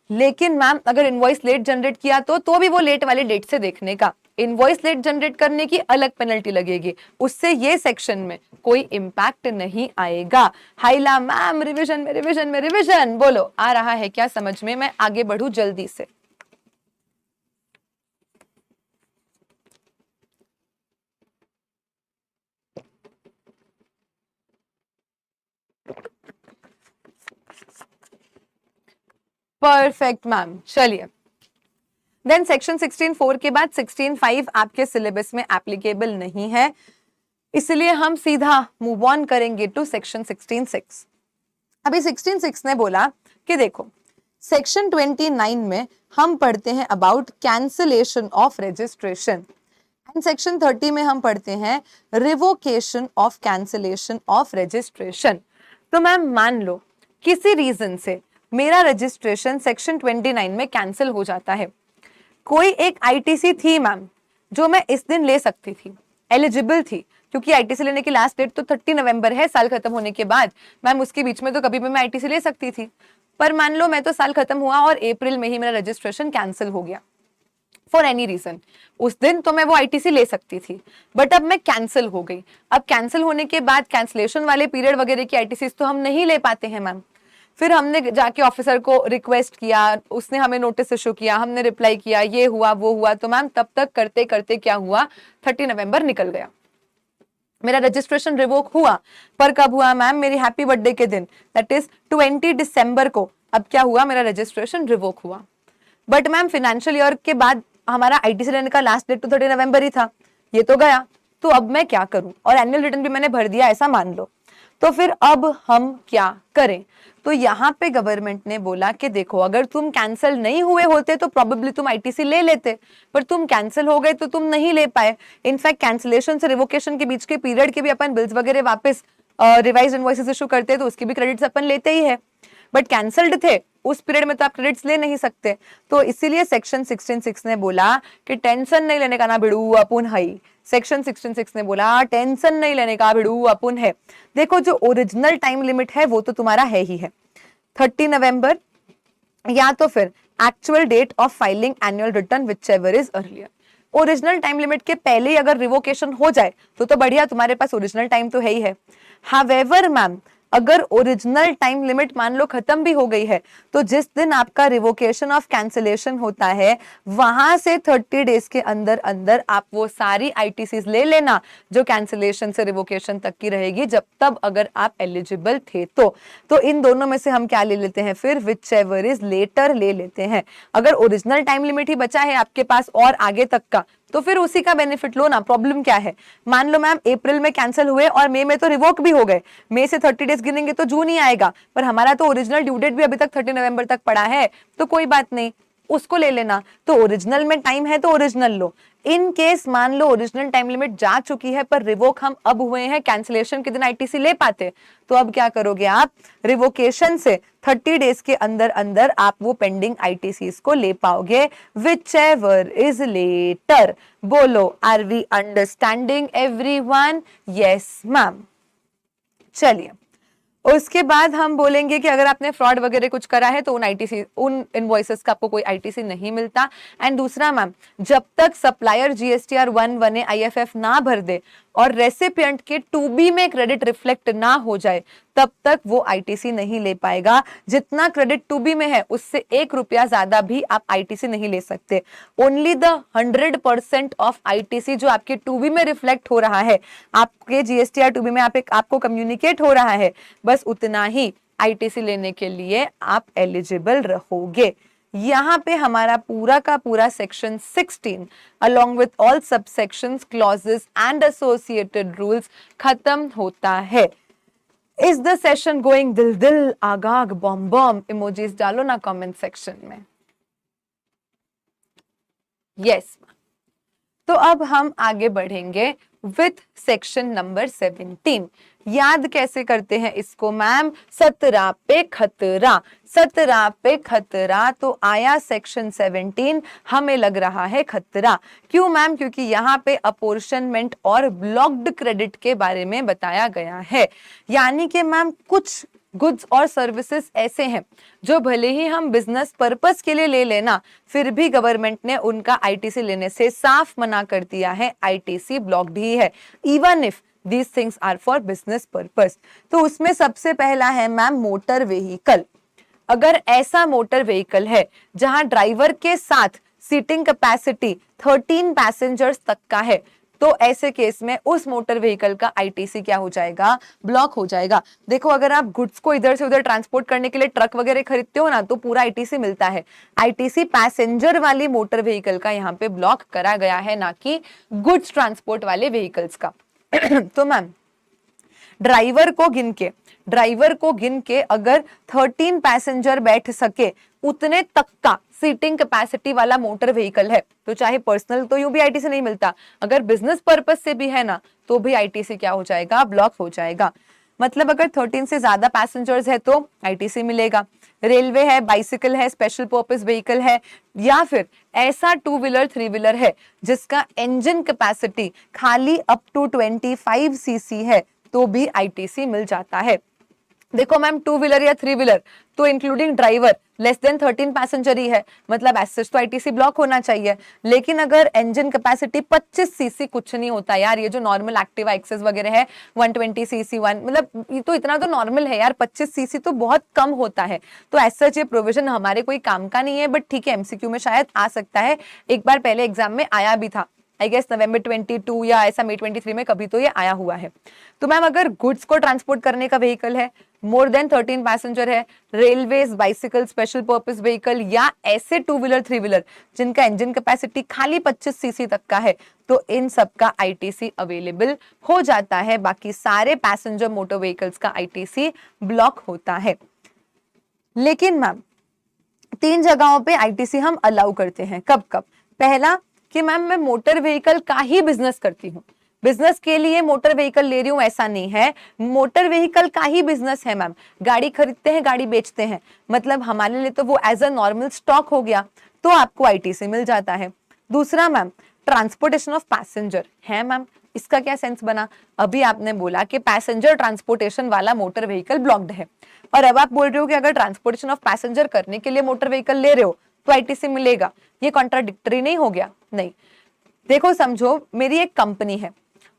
लेकिन मैम अगर इनवॉइस लेट जनरेट किया तो भी वो लेट वाले डेट से देखने का, इनवॉइस लेट जनरेट करने की अलग पेनल्टी लगेगी, उससे ये सेक्शन में कोई इंपैक्ट नहीं आएगा। हाइला मैम रिवीजन में रिवीजन में रिवीजन, बोलो आ रहा है क्या समझ में? मैं आगे बढ़ू जल्दी से। परफेक्ट मैम, चलिए। देन सेक्शन 16(4) के बाद 16(5) आपके सिलेबस में एप्लीकेबल नहीं है, इसलिए हम सीधा मूव ऑन करेंगे टू सेक्शन 16(6). अभी 16(6) ने बोला कि देखो सेक्शन 29 में हम पढ़ते हैं about cancellation of registration, and section 30 में हम पढ़ते हैं revocation of cancellation of registration. तो मैम मान लो किसी रीजन से मेरा रजिस्ट्रेशन सेक्शन 29 में कैंसिल हो जाता है, कोई एक ITC थी मैम जो मैं इस दिन ले सकती थी, एलिजिबल थी, क्योंकि ITC लेने की लास्ट डेट तो 30 नवंबर है साल खत्म होने के बाद, मैम उसके बीच में तो कभी भी मैं ITC ले सकती थी। पर मान लो मैं तो साल खत्म हुआ और अप्रैल में ही मेरा रजिस्ट्रेशन कैंसिल हो गया फॉर एनी रीजन, उस दिन तो मैं वो ITC ले सकती थी, बट अब मैं कैंसिल हो गई। अब कैंसिल होने के बाद कैंसिलेशन वाले पीरियड वगैरह की ITC तो हम नहीं ले पाते हैं मैम। फिर हमने जाके ऑफिसर को रिक्वेस्ट किया, उसने हमें नोटिस इशू किया, हमने रिप्लाई किया, ये हुआ वो हुआ, तो मैम तब तक करते करते क्या हुआ, 30 नवंबर निकल गया, मेरा रजिस्ट्रेशन रिवोक हुआ। पर कब हुआ मैम? मेरी हैप्पी बर्थडे के दिन, दैट इज 20 दिसंबर को। अब क्या हुआ, मेरा रजिस्ट्रेशन रिवोक हुआ। बट मैम फाइनेंशियल ईयर के बाद हमारा ITC लेने का लास्ट डेट तो 30 नवंबर ही था, ये तो गया, तो अब मैं क्या करूं? और एनुअल रिटर्न भी मैंने भर दिया ऐसा मान लो, तो फिर अब हम क्या करें? तो यहाँ पे गवर्नमेंट ने बोला कि देखो अगर तुम कैंसिल नहीं हुए होते तो प्रोबेबली तुम ITC ले लेते, पर तुम कैंसिल हो गए तो तुम नहीं ले पाए। इनफैक्ट कैंसिलेशन से रिवोकेशन के बीच के पीरियड के भी अपन बिल्स वगैरह वापस रिवाइज इनवॉइसेस इशू करते हैं तो उसके भी क्रेडिट्स अपन लेते ही है, बट कैंसल्ड थे उस पीरियड में तो आप क्रेडिट्स ले नहीं सकते। तो इसीलिए सेक्शन 16(6) ने बोला कि टेंशन नहीं लेने का ना भिड़ू अपुन है। सेक्शन 16(6) ने बोला टेंशन नहीं लेने का भिड़ू अपुन है। देखो जो ओरिजिनल टाइम लिमिट है वो तो तुम्हारा है ही है, 30 नवंबर या तो फिर actual date of filing annual return whichever is earlier. Original time limit के पहले ही अगर रिवोकेशन हो जाए तो बढ़िया, तुम्हारे पास ओरिजिनल टाइम तो है ही है। हावेवर मैम अगर ओरिजिनल टाइम लिमिट मान लो खत्म भी हो गई है, तो जिस दिन आपका रिवोकेशन ऑफ कैंसिलेशन होता है वहां से 30 डेज के अंदर अंदर आप वो सारी आईटीसीज ले लेना जो कैंसिलेशन से रिवोकेशन तक की रहेगी, जब तब अगर आप एलिजिबल थे तो इन दोनों में से हम क्या ले लेते हैं, फिर विच एवर इज लेटर ले लेते हैं। अगर ओरिजिनल टाइम लिमिट ही बचा है आपके पास और आगे तक का, तो फिर उसी का बेनिफिट लो ना। प्रॉब्लम क्या है, मान लो मैम अप्रैल में कैंसिल हुए और मई में तो रिवोक भी हो गए, मई से 30 डेज गिनेंगे तो जून ही आएगा, पर हमारा तो ओरिजिनल ड्यू डेट भी अभी तक 30 नवंबर तक पड़ा है, तो कोई बात नहीं, उसको ले लेना। तो ओरिजिनल में टाइम है तो ओरिजिनल लो। इन केस मान लो ओरिजिनल टाइम लिमिट जा चुकी है पर रिवोक हम अब हुए हैं, कैंसिलेशन के दिन आईटीसी ले पाते, तो अब क्या करोगे आप, रिवोकेशन से 30 डेज के अंदर अंदर आप वो पेंडिंग आईटीसी को ले पाओगे, विच एवर इज लेटर। बोलो, are we understanding everyone? Yes ma'am. चलिए, उसके बाद हम बोलेंगे कि अगर आपने फ्रॉड वगैरह कुछ करा है तो उन आईटीसी, उन इनवॉइसेस का आपको कोई आईटीसी नहीं मिलता। एंड दूसरा मैम, जब तक सप्लायर जीएसटीआर 1 आईएफएफ ना भर दे और रेसिपिएंट के टू बी में क्रेडिट रिफ्लेक्ट ना हो जाए, तब तक वो आईटीसी नहीं ले पाएगा। जितना क्रेडिट टू बी में है उससे 1 रुपया ज्यादा भी आप आईटीसी नहीं ले सकते। ओनली द 100% ऑफ आईटीसी जो आपके टू बी में रिफ्लेक्ट हो रहा है, आपके जीएसटीआर टू बी में आपको कम्युनिकेट हो रहा है, बस उतना ही आईटीसी लेने के लिए आप एलिजिबल रहोगे। यहाँ पे हमारा पूरा का पूरा section 16 along with all subsections, clauses and associated rules खत्म होता है। Is the session going दिल दिल आगाग बॉम बॉम? इमोजीज डालो ना कमेंट सेक्शन में। यस। तो अब हम आगे बढ़ेंगे विथ सेक्शन नंबर 17। याद कैसे करते हैं इसको मैम? 17 पे खतरा, 17 पे खतरा, तो आया सेक्शन 17, हमें लग रहा है खतरा। क्यों मैम? क्योंकि यहाँ पे अपोर्शनमेंट और ब्लॉक्ड क्रेडिट के बारे में बताया गया है। यानी कि मैम कुछ गुड्स और सर्विसेज ऐसे हैं जो भले ही हम बिजनेस पर्पस के लिए ले लेना, फिर भी गवर्नमेंट ने उनका आईटीसी लेने से साफ मना कर दिया है, आईटीसी ब्लॉक्ड ही है, even if these things are for business purpose. तो उसमें सबसे पहला है मैम मोटर व्हीकल। अगर ऐसा मोटर व्हीकल है जहां ड्राइवर के साथ सीटिंग कैपेसिटी 13 पैसेंजर्स तक का है, तो ऐसे केस में उस मोटर व्हीकल का आईटीसी क्या हो जाएगा? ब्लॉक हो जाएगा। देखो, अगर आप गुड्स को इधर से उधर ट्रांसपोर्ट करने के लिए ट्रक वगैरह खरीदते हो ना, तो पूरा आईटीसी मिलता है। आईटीसी पैसेंजर वाली मोटर व्हीकल का यहाँ पे ब्लॉक करा गया है, ना कि गुड्स ट्रांसपोर्ट वाले व्हीकल्स का। तो मैम ड्राइवर को गिन के अगर 13 पैसेंजर बैठ सके उतने तक का सीटिंग कैपेसिटी वाला मोटर व्हीकल है, तो चाहे पर्सनल तो यूं भी आईटीसी नहीं मिलता, अगर बिजनेस पर्पस से भी है ना, तो भी आईटीसी क्या हो जाएगा? ब्लॉक हो जाएगा। मतलब अगर 13 से ज्यादा पैसेंजर्स है तो आईटीसी मिलेगा। रेलवे है, बाइसिकल है, स्पेशल पर्पस व्हीकल है, या फिर ऐसा 2 व्हीलर 3 व्हीलर है जिसका इंजन कैपेसिटी खाली अप टू 25 सीसी है, तो भी आईटीसी मिल जाता है। देखो मैम, 2 व्हीलर या 3 व्हीलर तो including driver less than 13 passenger ही है, मतलब एज तो आईटीसी ब्लॉक होना चाहिए। लेकिन अगर इंजन कैपेसिटी 25 सीसी कुछ नहीं होता यार, ये जो नॉर्मल एक्टिवा एक्सेस वगैरह है 120 सीसी 1, मतलब ये तो इतना तो नॉर्मल है यार, 25 सीसी तो बहुत कम होता है। तो एज सच ये प्रोविजन हमारे कोई काम का नहीं है, बट ठीक है एमसीक्यू में शायद आ सकता है, एक बार पहले एग्जाम में आया भी था, आई गेस नवंबर 22 या ऐसा मई 23 में कभी तो ये आया हुआ है। तो मैम अगर गुड्स को ट्रांसपोर्ट करने का व्हीकल है, मोर देन 13 पैसेंजर है, railways, bicycle, special purpose vehicle, या ऐसे 2 व्हीलर 3 व्हीलर जिनका इंजन कैपेसिटी खाली 25 सीसी तक का है, तो इन सब का आईटीसी अवेलेबल हो जाता है। बाकी सारे पैसेंजर मोटर व्हीकल्स का आईटीसी ब्लॉक होता है। लेकिन मैम 3 जगहों पे आईटीसी हम अलाउ करते हैं। कब कब? पहला कि मैम मैं मोटर व्हीकल का ही बिजनेस करती हूँ, बिजनेस के लिए मोटर व्हीकल ले रही हूँ ऐसा नहीं है, मोटर व्हीकल का ही बिजनेस है मैम, गाड़ी खरीदते हैं, गाड़ी बेचते हैं, मतलब हमारे लिए तो वो एज अ नॉर्मल स्टॉक हो गया, तो आपको आईटीसी मिल जाता है। दूसरा मैम ट्रांसपोर्टेशन ऑफ पैसेंजर है मैम, इसका क्या सेंस बना? अभी आपने बोला कि पैसेंजर ट्रांसपोर्टेशन वाला मोटर व्हीकल ब्लॉक्ड है, और अब आप बोल रहे हो कि अगर ट्रांसपोर्टेशन ऑफ पैसेंजर करने के लिए मोटर व्हीकल ले रहे हो तो आईटीसी मिलेगा। ये कॉन्ट्राडिक्टरी नहीं हो गया? नहीं। देखो समझो, मेरी एक कंपनी है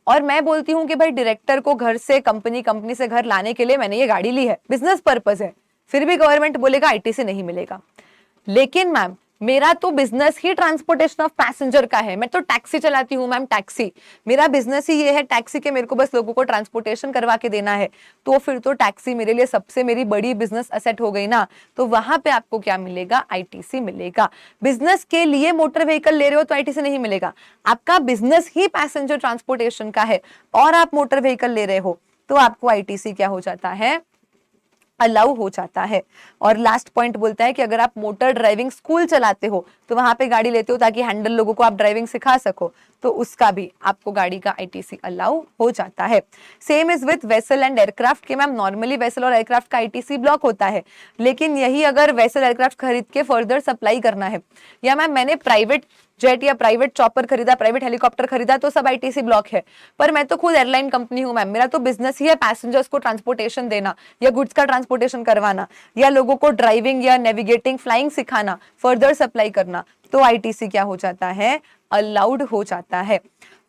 और मैं बोलती हूँ कि भाई डायरेक्टर को घर से कंपनी, कंपनी से घर लाने के लिए मैंने ये गाड़ी ली है, बिजनेस पर्पस है, फिर भी गवर्नमेंट बोलेगा आईटीसी नहीं मिलेगा। लेकिन मैम मेरा तो business he transportation of passenger का है, मैं तो टैक्सी चलाती हूँ मैम, टैक्सी मेरा बिजनेस ही ये है टैक्सी के, मेरे को बस लोगों को ट्रांसपोर्टेशन करवा के देना है, तो फिर तो टैक्सी मेरे लिए सबसे मेरी बड़ी बिजनेस एसेट हो गई ना। तो वहां पे आपको क्या मिलेगा, आईटीसी मिलेगा। बिजनेस के लिए मोटर व्हीकल ले रहे हो तो आईटीसी नहीं मिलेगा, आपका बिजनेस ही पैसेंजर ट्रांसपोर्टेशन का है और आप मोटर व्हीकल ले रहे हो तो आपको आईटीसी क्या हो जाता है, अलाउ हो जाता है। और लास्ट पॉइंट बोलता है कि अगर आप मोटर ड्राइविंग स्कूल चलाते हो तो वहां पे गाड़ी लेते हो ताकि हैंडल लोगों को आप ड्राइविंग सिखा सको, तो उसका भी आपको गाड़ी का आईटीसी अलाउ हो जाता है। Same is with vessel and aircraft के मैम, नॉर्मली वेसल और एयरक्राफ्ट का आईटीसी ब्लॉक होता है, लेकिन यही अगर वेसल एयरक्राफ्ट खरीद के फर्दर सप्लाई करना है, या मैम मैंने प्राइवेट जेट या प्राइवेट चॉपर खरीदा, प्राइवेट हेलीकॉप्टर खरीदा, तो सब आईटीसी ब्लॉक है। पर मैं तो खुद एयरलाइन कंपनी हूं मैम, मेरा तो बिजनेस ही है पैसेंजर्स को ट्रांसपोर्टेशन देना या गुड्स का ट्रांसपोर्टेशन करवाना या लोगों को ड्राइविंग या नेविगेटिंग फ्लाइंग सिखाना, फर्दर सप्लाई करना, तो आईटीसी क्या हो जाता है, अलाउड हो जाता है।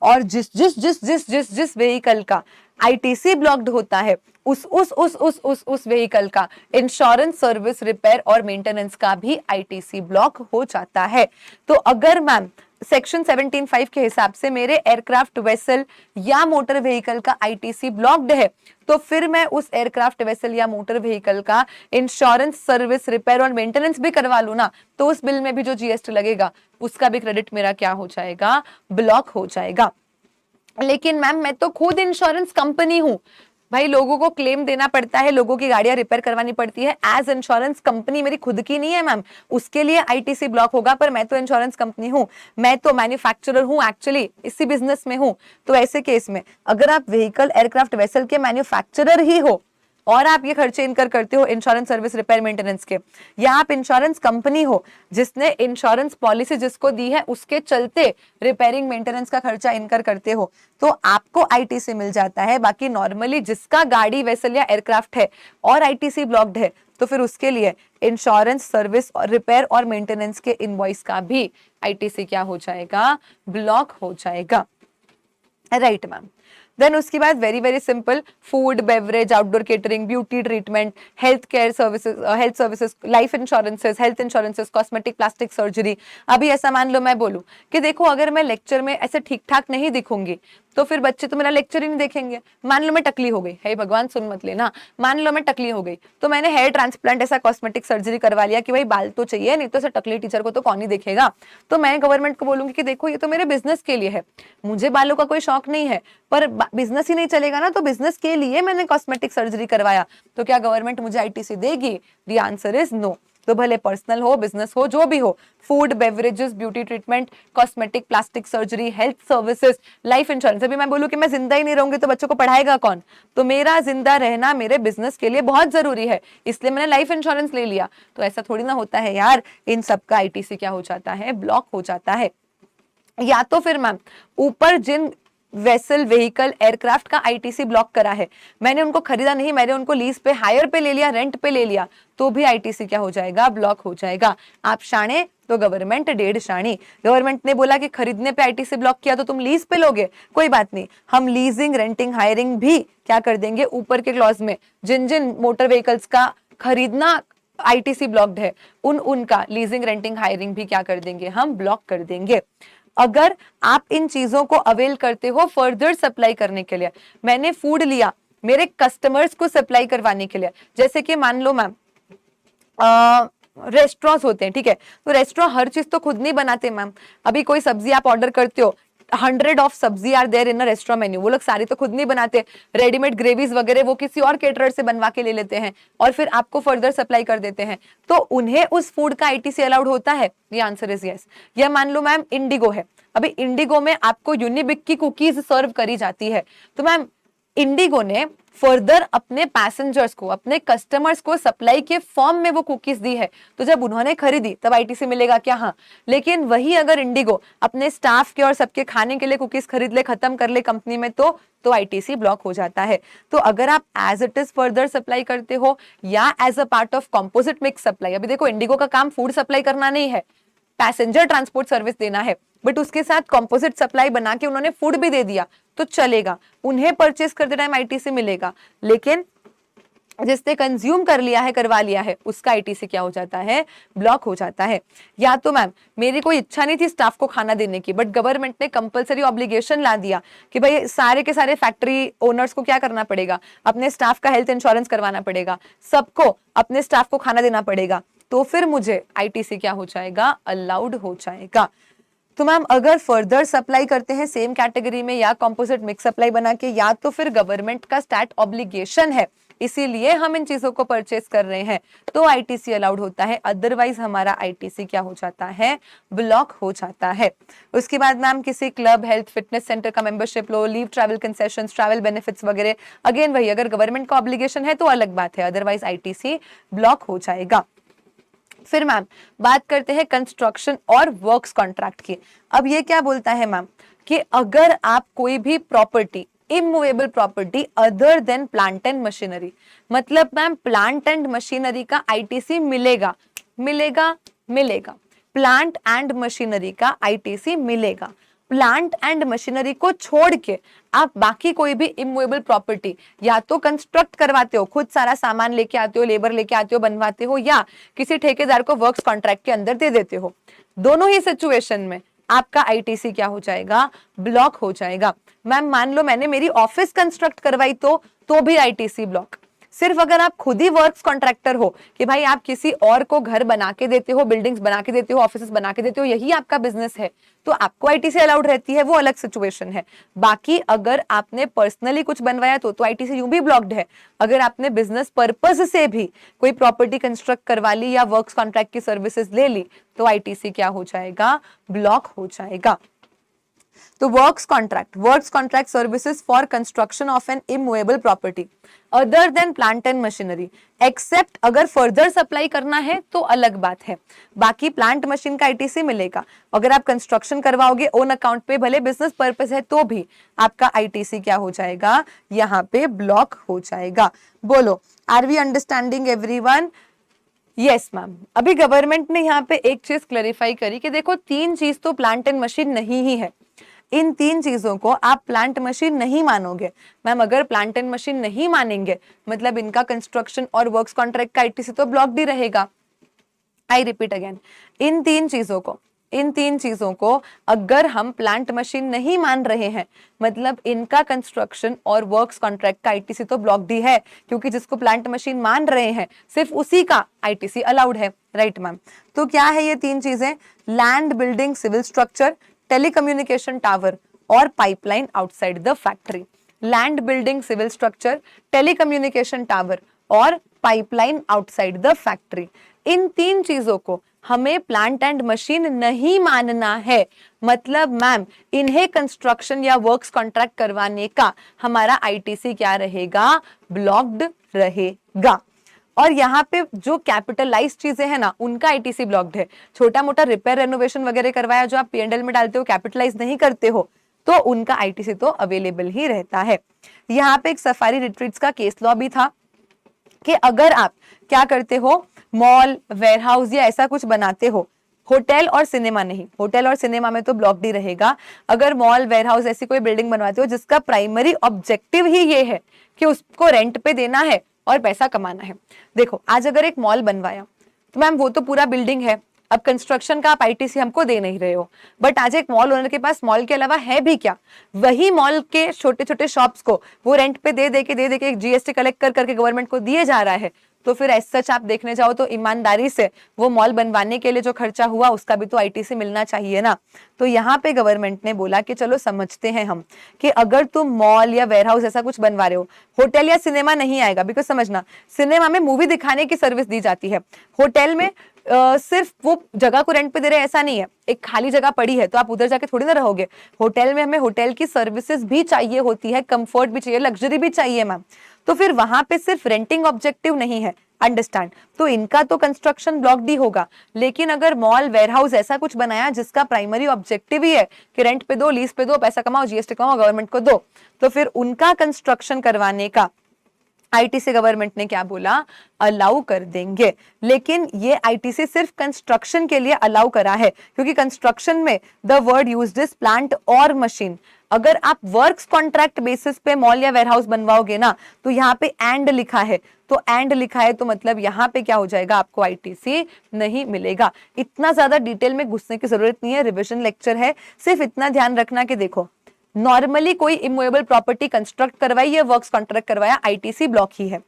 और जिस जिस जिस जिस जिस जिस व्हीकल का आईटीसी ब्लॉक्ड होता है उस व्हीकल का इंश्योरेंस, सर्विस, रिपेयर और मेंटेनेंस का भी आईटीसी ब्लॉक हो जाता है। तो अगर मैम सेक्शन 17(5) के हिसाब से मेरे एयरक्राफ्ट, वेसल या मोटर व्हीकल का आईटीसी ब्लॉक्ड है, तो फिर मैं उस एयरक्राफ्ट, वेसल या मोटर व्हीकल का इंश्योरेंस, सर्विस, रिपेयर और मेंटेनेंस भी करवा लूं ना, तो उस बिल में भी जो जीएसटी लगेगा उसका भी क्रेडिट मेरा क्या हो जाएगा, ब्लॉक हो जाएगा। लेकिन मैम मैं तो खुद इंश्योरेंस कंपनी हूं भाई, लोगों को क्लेम देना पड़ता है, लोगों की गाड़ियां रिपेयर करवानी पड़ती है, एज इंश्योरेंस कंपनी मेरी खुद की नहीं है मैम, उसके लिए आईटीसी ब्लॉक होगा। पर मैं तो इंश्योरेंस कंपनी हूं, मैं तो मैन्युफैक्चरर हूं, एक्चुअली इसी बिजनेस में हूं। तो ऐसे केस में अगर आप व्हीकल, एयरक्राफ्ट, वेसल के मैन्युफैक्चरर ही हो और आप ये खर्चे इनकर करते हो इंश्योरेंस, सर्विस, रिपेयर, मेंटेनेंस के, या आप इंश्योरेंस कंपनी हो जिसने इंश्योरेंस पॉलिसी जिसको दी है उसके चलते रिपेयरिंग, मेंटेनेंस का खर्चा इनकर करते हो, तो आपको आईटीसी मिल जाता है। बाकी नॉर्मली जिसका गाड़ी, वेसल या एयरक्राफ्ट है और आईटीसी ब्लॉक्ड है, तो फिर उसके लिए इंश्योरेंस, सर्विस और रिपेयर और मेंटेनेंस के इनवॉइस का भी आईटीसी क्या हो जाएगा, ब्लॉक हो जाएगा। Right ma'am. देन उसके बाद very very simple, food, beverage, outdoor catering, beauty treatment, health care services, health services, life insurances, health insurances, cosmetic, plastic surgery. अभी ऐसा मान लो मैं बोलूं कि देखो अगर मैं लेक्चर में ऐसे ठीक ठाक नहीं दिखूंगी तो फिर बच्चे तो मेरा लेक्चर ही नहीं देखेंगे। मान लो मैं टकली हो गई, हे भगवान सुन मत लेना, मान लो मैं टकली हो गई तो मैंने हेयर ट्रांसप्लांट, ऐसा कॉस्मेटिक सर्जरी करवा लिया कि भाई बाल तो चाहिए, नहीं तो ऐसा टकली टीचर को तो कौन ही देखेगा। तो मैं गवर्नमेंट को बोलूंगी कि देखो ये तो मेरे बिजनेस के लिए है, मुझे बालों का कोई शौक नहीं है, पर बिजनेस ही नहीं चलेगा ना, तो बिजनेस के लिए मैंने कॉस्मेटिक सर्जरी करवाया, तो क्या गवर्नमेंट मुझे आईटीसी देगी? The answer is no. तो भले पर्सनल हो, बिजनेस हो, जो भी हो, food, beverages, beauty treatment, cosmetic, plastic surgery, health services, life insurance. अभी मैं बोलूं कि मैं जिंदा ही नहीं रहूंगी तो बच्चों को पढ़ाएगा कौन? तो मेरा जिंदा रहना मेरे बिजनेस के लिए बहुत जरूरी है, इसलिए मैंने लाइफ इंश्योरेंस ले लिया। तो ऐसा थोड़ी ना होता है यार, इन सबका आईटीसी क्या हो जाता है, ब्लॉक हो जाता है। या तो फिर मैम ऊपर जिन वेसल, व्हीकल, एयरक्राफ्ट का आईटीसी ब्लॉक करा है, मैंने उनको खरीदा नहीं, मैंने उनको लीज पे, हायर पे ले लिया, रेंट पे ले लिया, तो भी आईटीसी क्या हो जाएगा, ब्लॉक हो जाएगा। आप शाणे तो गवर्नमेंट डेढ़ शाणी। गवर्नमेंट ने बोला कि खरीदने पे आईटीसी ब्लॉक किया तो तुम लीज पे लोगे, कोई बात नहीं, हम लीजिंग, रेंटिंग, हायरिंग भी क्या कर देंगे, ऊपर के क्लॉज में जिन जिन मोटर व्हीकल्स का खरीदना आईटीसी ब्लॉक्ड है उनका लीजिंग, रेंटिंग, हायरिंग भी क्या कर देंगे, हम ब्लॉक कर देंगे। अगर आप इन चीजों को अवेल करते हो फर्दर सप्लाई करने के लिए, मैंने फूड लिया मेरे कस्टमर्स को सप्लाई करवाने के लिए, जैसे कि मान लो मैम रेस्टोरेंट्स होते हैं, ठीक है, तो रेस्टोरेंट हर चीज तो खुद नहीं बनाते मैम। अभी कोई सब्जी आप ऑर्डर करते हो, 100 of sabzi are there in a restaurant menu, वो लोग सारी तो खुद नहीं बनाते, रेडीमेड ग्रेवीज वगैरह वो किसी और केटरर से बनवा के ले लेते हैं और फिर आपको फर्दर सप्लाई कर देते हैं, तो उन्हें उस फूड का आईटीसी अलाउड होता है? ये आंसर इज यस। या मान लो मैम इंडिगो है, अभी इंडिगो में आपको यूनिबिक की कुकीज सर्व करी जाती है, तो मैम इंडिगो ने फर्दर अपने पैसेंजर्स को, अपने कस्टमर्स को सप्लाई के फॉर्म में वो कुकीज दी है, तो जब उन्होंने खरीदी तब आईटीसी मिलेगा क्या? हाँ। लेकिन वही अगर इंडिगो अपने स्टाफ के और सबके खाने के लिए कुकीज खरीद ले, खत्म कर ले कंपनी में, तो आईटीसी ब्लॉक हो जाता है। तो अगर आप as it is further supply करते हो या as a part of composite mix supply, अभी देखो इंडिगो का काम फूड सप्लाई करना नहीं है, पैसेंजर ट्रांसपोर्ट सर्विस देना है, बट उसके साथ कंपोजिट सप्लाई बना के उन्होंने फूड भी दे दिया तो चलेगा, उन्हें परचेस करते टाइम आईटीसी मिलेगा। लेकिन जिसने कंज्यूम कर लिया है, करवा लिया है, उसका आईटीसी क्या हो जाता है, ब्लॉक हो जाता है। या तो मैम मेरी कोई इच्छा नहीं थी स्टाफ को खाना देने की, बट गवर्नमेंट ने कंपलसरी ऑब्लिगेशन ला दिया कि भाई सारे के सारे फैक्ट्री ओनर्स को क्या करना पड़ेगा, अपने स्टाफ का हेल्थ इंश्योरेंस करवाना पड़ेगा, सबको अपने स्टाफ को खाना देना पड़ेगा, तो फिर मुझे आईटीसी क्या हो जाएगा, अलाउड हो जाएगा। तो मैम अगर फर्दर सप्लाई करते हैं सेम कैटेगरी में या कंपोजिट मिक्स सप्लाई बना के, या तो फिर गवर्नमेंट का स्टैट ऑब्लिगेशन है इसीलिए हम इन चीजों को परचेस कर रहे हैं, तो आईटीसी अलाउड होता है। अदरवाइज हमारा आईटीसी क्या हो जाता है, ब्लॉक हो जाता है। उसके बाद मैम किसी क्लब, हेल्थ, फिटनेस सेंटर का मेंबरशिप लो, leave, travel concessions, travel benefits वगैरह, अगेन वही अगर गवर्नमेंट का ऑब्लिगेशन है तो अलग बात है, अदरवाइज आईटीसी ब्लॉक हो जाएगा। फिर मैम बात करते हैं कंस्ट्रक्शन और वर्क्स कॉन्ट्रैक्ट की। अब ये क्या बोलता है मैम कि अगर आप कोई भी property, immovable property other than plant and machinery, मतलब मैम प्लांट एंड मशीनरी का आईटीसी मिलेगा, मिलेगा, मिलेगा, प्लांट एंड मशीनरी का आईटीसी मिलेगा। प्लांट एंड मशीनरी को छोड़ के आप बाकी कोई भी इमूवेबल प्रॉपर्टी या तो कंस्ट्रक्ट करवाते हो, खुद सारा सामान लेके आते हो, लेबर लेके आते हो, बनवाते हो, या किसी ठेकेदार को वर्क्स कॉन्ट्रैक्ट के अंदर दे देते हो, दोनों ही सिचुएशन में आपका आईटीसी क्या हो जाएगा, ब्लॉक हो जाएगा। मैम मान लो मैंने मेरी ऑफिस कंस्ट्रक्ट करवाई तो भी आईटीसी ब्लॉक। सिर्फ अगर आप खुद ही वर्क्स कॉन्ट्रैक्टर हो कि भाई आप किसी और को घर बना के देते हो, बिल्डिंग्स बना के देते हो, ऑफिसेस बना के देते हो, यही आपका बिजनेस है, तो आपको आईटीसी अलाउड रहती है, वो अलग सिचुएशन है। बाकी अगर आपने पर्सनली कुछ बनवाया तो आईटीसी यूं भी ब्लॉक्ड है। अगर आपने बिजनेस पर्पस से भी कोई प्रॉपर्टी कंस्ट्रक्ट करवा ली या वर्क्स कॉन्ट्रैक्ट की सर्विसेज ले ली तो आईटीसी क्या हो जाएगा, ब्लॉक हो जाएगा। तो works contract services for construction of an immovable property other than plant and machinery, except अगर फर्दर सप्लाई करना है तो अलग बात है, बाकी प्लांट मशीन का आईटीसी मिलेगा। अगर आप कंस्ट्रक्शन करवाओगे ओन अकाउंट पे, भले बिजनेस पर्पस है, तो भी आपका आईटीसी क्या हो जाएगा, यहाँ पे ब्लॉक हो जाएगा। बोलो, are we understanding everyone? Yes ma'am. अभी गवर्नमेंट ने यहाँ पे एक चीज क्लैरिफाई करी कि देखो तीन चीज तो प्लांट एंड मशीन नहीं ही है, इन तीन चीजों को आप प्लांट मशीन नहीं मानोगे। मैम अगर प्लांट एंड मशीन नहीं मानेंगे मतलब इनका कंस्ट्रक्शन और वर्क्स कॉन्ट्रैक्ट का आईटीसी तो ब्लॉक्ड ही रहेगा। आई रिपीट अगेन, इन तीन चीजों को अगर हम प्लांट मशीन नहीं मान रहे हैं मतलब इनका कंस्ट्रक्शन और वर्क्स कॉन्ट्रैक्ट का आईटीसी तो ब्लॉक्ड ही है, क्योंकि जिसको प्लांट मशीन मान रहे हैं सिर्फ उसी का आईटीसी अलाउड है। Right ma'am. तो क्या है ये तीन चीजें? Land, building, civil structure, telecommunication tower और pipeline outside the factory. Land, building, civil structure, telecommunication tower और पाइपलाइन आउटसाइड द फैक्ट्री, इन तीन चीजों को हमें प्लांट एंड मशीन नहीं मानना है। मतलब मैम इन्हें कंस्ट्रक्शन या वर्क्स कॉन्ट्रैक्ट करवाने का हमारा आईटीसी क्या रहेगा, ब्लॉक्ड रहेगा। और यहाँ पे जो कैपिटलाइज चीजें हैं ना उनका आईटीसी ब्लॉक्ड है। छोटा मोटा रिपेयर रेनोवेशन वगैरह करवाया जो आप पीएनडएल में डालते हो, कैपिटलाइज नहीं करते हो, तो उनका आईटीसी तो अवेलेबल ही रहता है। यहाँ पे एक सफारी रिट्रीट्स का केस लॉ भी था कि अगर आप क्या करते हो, मॉल, वेयरहाउस या ऐसा कुछ बनाते हो, होटल और सिनेमा नहीं, होटल और सिनेमा में तो ब्लॉक्ड ही रहेगा। अगर मॉल, वेयरहाउस ऐसी कोई बिल्डिंग बनवाते हो जिसका प्राइमरी ऑब्जेक्टिव ही ये है कि उसको रेंट पे देना है और पैसा कमाना है। देखो आज अगर एक मॉल बनवाया तो मैम वो तो पूरा बिल्डिंग है, अब कंस्ट्रक्शन का आप आईटीसी हमको दे नहीं रहे हो, बट आज एक मॉल ओनर के पास मॉल के अलावा है भी क्या, वही मॉल के छोटे छोटे शॉप्स को वो रेंट पे दे के एक जीएसटी कलेक्ट करके गवर्नमेंट को दिए जा रहा है। तो फिर एज सच आप देखने जाओ तो ईमानदारी से वो मॉल बनवाने के लिए जो खर्चा हुआ उसका भी तो आईटीसी मिलना चाहिए ना। तो यहाँ पे गवर्नमेंट ने बोला कि चलो समझते हैं हम कि अगर तुम मॉल या वेयरहाउस ऐसा कुछ बनवा रहे हो, होटल या सिनेमा नहीं आएगा, बिकॉज समझना सिनेमा में मूवी दिखाने की सर्विस दी जाती है, होटल में सिर्फ वो जगह को रेंट पे दे रहे ऐसा नहीं है, एक खाली जगह पड़ी है तो आप उधर जाके थोड़ी ना रहोगे। होटल में हमें होटल की सर्विसेज भी चाहिए होती है, कंफर्ट भी चाहिए, लग्जरी भी चाहिए मैम। तो फिर वहां पे सिर्फ रेंटिंग ऑब्जेक्टिव नहीं है, अंडरस्टैंड। तो इनका तो कंस्ट्रक्शन ब्लॉक्ड ही होगा, लेकिन अगर मॉल, वेयरहाउस ऐसा कुछ बनाया जिसका प्राइमरी ऑब्जेक्टिव ही है कि रेंट पे दो, लीज पे दो, पैसा कमाओ, जीएसटी कमाओ, गवर्नमेंट को दो, तो फिर उनका कंस्ट्रक्शन करवाने का आईटीसी गवर्नमेंट ने क्या बोला, अलाउ कर देंगे। लेकिन ये आईटीसी सिर्फ कंस्ट्रक्शन के लिए अलाउ करा है, क्योंकि कंस्ट्रक्शन में the word used is plant और मशीन। अगर आप वर्क्स कॉन्ट्रैक्ट बेसिस पे मॉल या वेयरहाउस बनवाओगे ना, तो यहाँ पे एंड लिखा है, तो एंड लिखा है तो मतलब यहाँ पे क्या हो जाएगा, आपको आईटीसी नहीं मिलेगा। इतना ज्यादा डिटेल में घुसने की जरूरत नहीं है, रिविजन लेक्चर है, सिर्फ इतना ध्यान रखना कि देखो नॉर्मली कोई इमूवेबल प्रॉपर्टी कंस्ट्रक्ट करवाई या वर्क्स कॉन्ट्रैक्ट करवाया, आईटीसी ब्लॉक ही है।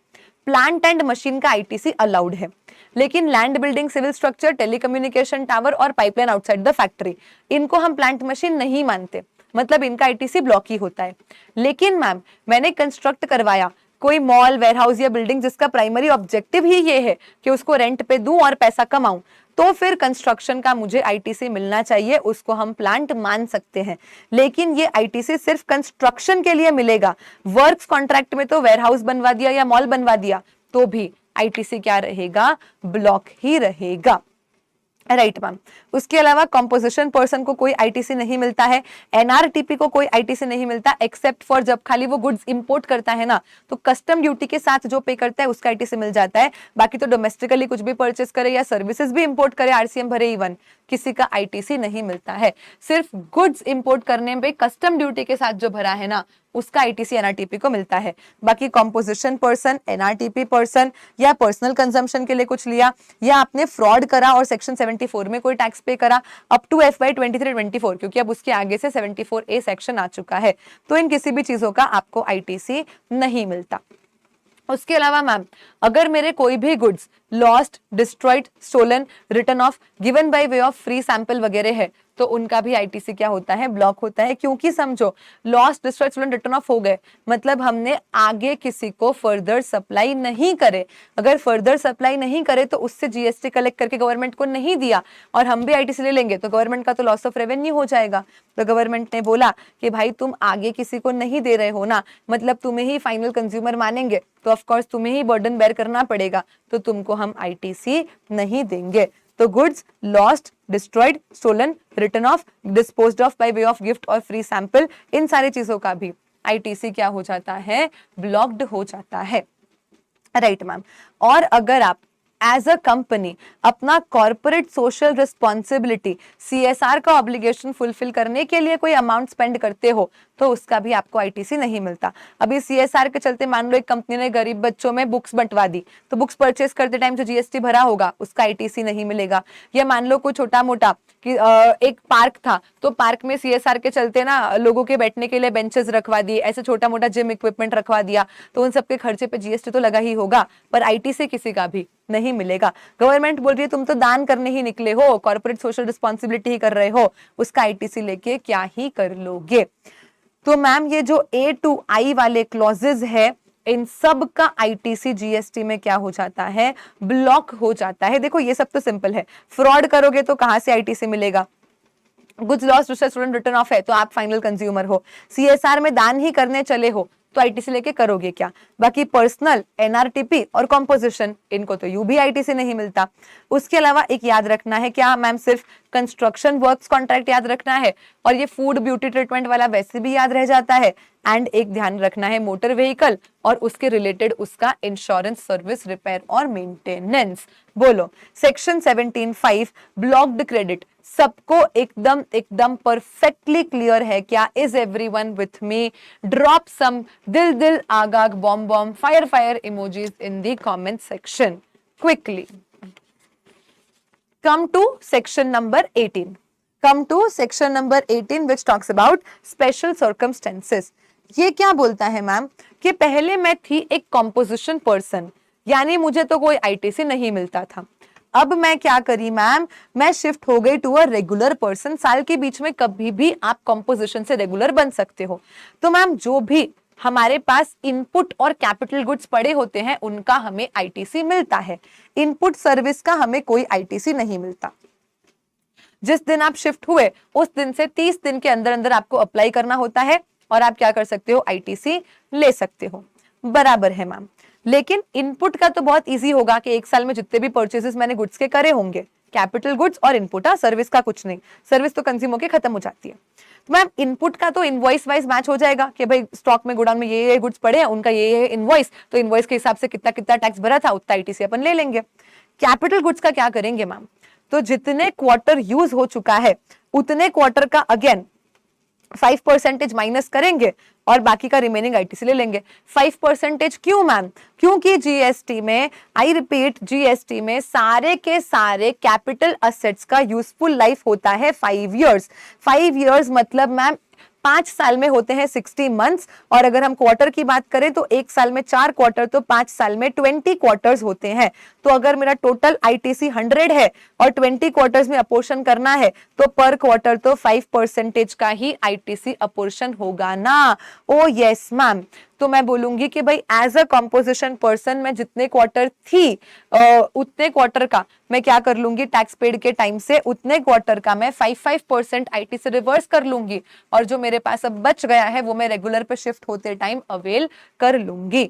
प्लांट एंड मशीन का आईटीसी अलाउड है, लेकिन land, building, civil structure, telecommunication tower और पाइपलाइन आउटसाइड द फैक्ट्री, इनको हम प्लांट मशीन नहीं मानते, मतलब इनका आईटीसी ब्लॉक ही होता है। लेकिन मैम मैंने कंस्ट्रक्ट करवाया कोई मॉल, वेयरहाउस या बिल्डिंग जिसका प्राइमरी ऑब्जेक्टिव ही ये है कि उसको रेंट पे दूं और पैसा कमाऊं, तो फिर कंस्ट्रक्शन का मुझे आईटीसी मिलना चाहिए, उसको हम प्लांट मान सकते हैं। लेकिन ये आईटीसी सिर्फ कंस्ट्रक्शन के लिए मिलेगा। वर्क्स कॉन्ट्रैक्ट में तो वेयरहाउस बनवा दिया या मॉल बनवा दिया तो भी आईटीसी क्या रहेगा, ब्लॉक ही रहेगा। Right ma'am. उसके अलावा कॉम्पोजिशन पर्सन को कोई आईटीसी नहीं मिलता है, एनआरटीपी को कोई आईटीसी नहीं मिलता, एक्सेप्ट फॉर जब खाली वो गुड्स इंपोर्ट करता है ना, तो कस्टम ड्यूटी के साथ जो पे करता है उसका आईटीसी मिल जाता है। बाकी तो डोमेस्टिकली कुछ भी परचेस करे या सर्विसेज भी इंपोर्ट करे, आरसीएम भरे, इवन किसी का आईटीसी नहीं मिलता है। सिर्फ गुड्स इंपोर्ट करने पे कस्टम ड्यूटी के साथ जो भरा है ना, उसका आईटीसी एनआरटीपी को मिलता है। बाकी कॉम्पोजिशन पर्सन, एनआरटीपी पर्सन, या पर्सनल कंजम्पशन के लिए कुछ लिया, या आपने फ्रॉड करा और सेक्शन 74 में कोई टैक्स पे करा अप टू FY 23-24, क्योंकि अब उसके आगे से 74A सेक्शन आ चुका है, तो इन किसी भी चीजों का आपको आईटीसी नहीं मिलता। उसके अलावा मैम अगर मेरे कोई भी goods lost, destroyed, stolen, written off, given by way of free sample वगैरह है, तो उनका भी आईटीसी क्या होता है, ब्लॉक होता है। क्योंकि समझो lost, destroyed, stolen, written off हो गए, मतलब हमने आगे किसी को फर्दर सप्लाई नहीं करे। अगर फर्दर सप्लाई नहीं करे तो उससे जीएसटी कलेक्ट करके गवर्नमेंट को नहीं दिया और हम भी आईटीसी ले लेंगे, तो गवर्नमेंट का तो लॉस ऑफ रेवेन्यू हो जाएगा। तो गवर्नमेंट ने बोला कि भाई तुम आगे किसी को नहीं दे रहे हो ना, मतलब तुम्हें ही फाइनल कंज्यूमर मानेंगे, तो ऑफ कोर्स तुम्हें ही बर्डन बेयर करना पड़ेगा, तो तुमको हम आईटीसी नहीं देंगे। तो goods lost, destroyed, stolen, written off, disposed of by way of gift और फ्री सैंपल, इन सारी चीजों का भी आईटीसी क्या हो जाता है, ब्लॉक्ड हो जाता है। Right ma'am. और अगर आप एज अ कंपनी अपना कॉर्पोरेट सोशल रिस्पॉन्सिबिलिटी CSR का ऑब्लिगेशन फुलफिल करने के लिए कोई अमाउंट स्पेंड करते हो, तो उसका भी आपको आईटीसी नहीं मिलता। अभी CSR के चलते मान लो एक कंपनी ने गरीब बच्चों में बुक्स बंटवा दी, तो बुक्स परचेस करते टाइम जो जीएसटी भरा होगा उसका आईटीसी नहीं मिलेगा। या मान लो कोई छोटा मोटा कि एक पार्क था, तो पार्क में CSR के चलते ना लोगों के बैठने के लिए बेंचेस रखवा दिए, ऐसे छोटा मोटा जिम इक्विपमेंट रखवा दिया, तो उन सबके खर्चे पे जीएसटी तो लगा ही होगा, पर आईटीसी किसी का भी नहीं मिलेगा। गवर्नमेंट बोल रही है तुम तो दान करने ही निकले हो, कॉर्पोरेट सोशल रिस्पॉन्सिबिलिटी ही कर रहे हो, उसका आईटीसी लेके क्या ही कर लोगे। तो मैम ये जो A to I वाले क्लॉजेज है, इन सब का आईटीसी जीएसटी में क्या हो जाता है, ब्लॉक हो जाता है। देखो ये सब तो सिंपल है, फ्रॉड करोगे तो कहां से आईटीसी मिलेगा, goods lost, student return of है तो आप फाइनल कंज्यूमर हो, सीएसआर में दान ही करने चले हो तो आईटीसी लेके करोगे क्या। बाकी पर्सनल, एनआरटीपी और कॉम्पोजिशन, इनको तो यू भी आईटीसी नहीं मिलता। उसके अलावा एक याद रखना है, क्या मैम सिर्फ कंस्ट्रक्शन वर्क्स कॉन्ट्रैक्ट याद रखना है, और ये फूड ब्यूटी ट्रीटमेंट वाला वैसे भी याद रह जाता है। एंड एक ध्यान रखना है मोटर व्हीकल और उसके रिलेटेड उसका इंश्योरेंस, सर्विस, रिपेयर और मेंटेनेंस। बोलो सेक्शन 17(5) ब्लॉक्ड क्रेडिट सबको एकदम एकदम परफेक्टली क्लियर है क्या? Is everyone with me? Drop some dil dil, aag aag, bomb bomb, fire fire emojis in the comment section quickly. Come to section number 18. Come to section number 18 which talks about special circumstances. ये क्या बोलता है ma'am कि पहले मैं थी एक कॉम्पोजिशन पर्सन, यानी मुझे तो कोई आईटीसी नहीं मिलता था। अब मैं क्या करी मैम, मैं शिफ्ट हो गई टू अ रेगुलर पर्सन। साल के बीच में कभी भी आप कॉम्पोजिशन से रेगुलर बन सकते हो। तो मैम जो भी हमारे पास इनपुट और कैपिटल गुड्स पड़े होते हैं उनका हमें आईटीसी मिलता है। इनपुट सर्विस का हमें कोई आईटीसी नहीं मिलता। जिस दिन आप शिफ्ट हुए उस दिन से 30 दिन के अंदर अंदर आपको अप्लाई करना होता है और आप क्या कर सकते हो, आईटीसी ले सकते हो। बराबर है मैम। लेकिन इनपुट का तो बहुत इजी होगा कि एक साल में जितने भी परचेजेस मैंने गुड्स के करे होंगे कैपिटल गुड्स और इनपुट, सर्विस का कुछ नहीं, सर्विस तो कंज्यूम होके खत्म हो जाती है। तो मैम इनपुट का तो इनवॉइस वाइज मैच हो जाएगा कि भाई स्टॉक में गोडाउन में ये गुड्स पड़े हैं, उनका ये इनवॉइस, तो इनवॉइस के हिसाब से कितना कितना टैक्स भरा था उतना आईटीसी अपन ले लेंगे। कैपिटल गुड्स का क्या करेंगे मैम, तो जितने क्वार्टर यूज हो चुका है उतने क्वार्टर का अगेन 5% माइनस करेंगे और बाकी का रिमेनिंग आईटीसी ले लेंगे। 5% क्यों मैम, क्योंकि जीएसटी में, आई रिपीट, जीएसटी में सारे के सारे कैपिटल असेट्स का यूजफुल लाइफ होता है 5 इयर्स। 5 इयर्स मतलब मैम 5 साल में होते हैं 60 मंथ्स, और अगर हम क्वार्टर की बात करें तो 1 साल में 4 क्वार्टर, तो 5 साल में 20 क्वार्टर्स होते हैं। तो अगर मेरा टोटल आईटीसी 100 है और 20 क्वार्टर्स में अपोर्शन करना है तो पर क्वार्टर तो 5% का ही आईटीसी अपोर्शन होगा ना। ओ यस मैम, तो मैं बोलूंगी कि भाई एज अ कंपोजिशन पर्सन मैं जितने क्वार्टर थी उतने क्वार्टर का मैं क्या कर लूंगी, टैक्स पेड के टाइम से उतने क्वार्टर का मैं 5% आईटीसी रिवर्स कर लूंगी, और जो मेरे पास अब बच गया है वो मैं रेगुलर पे शिफ्ट होते टाइम अवेल कर लूंगी।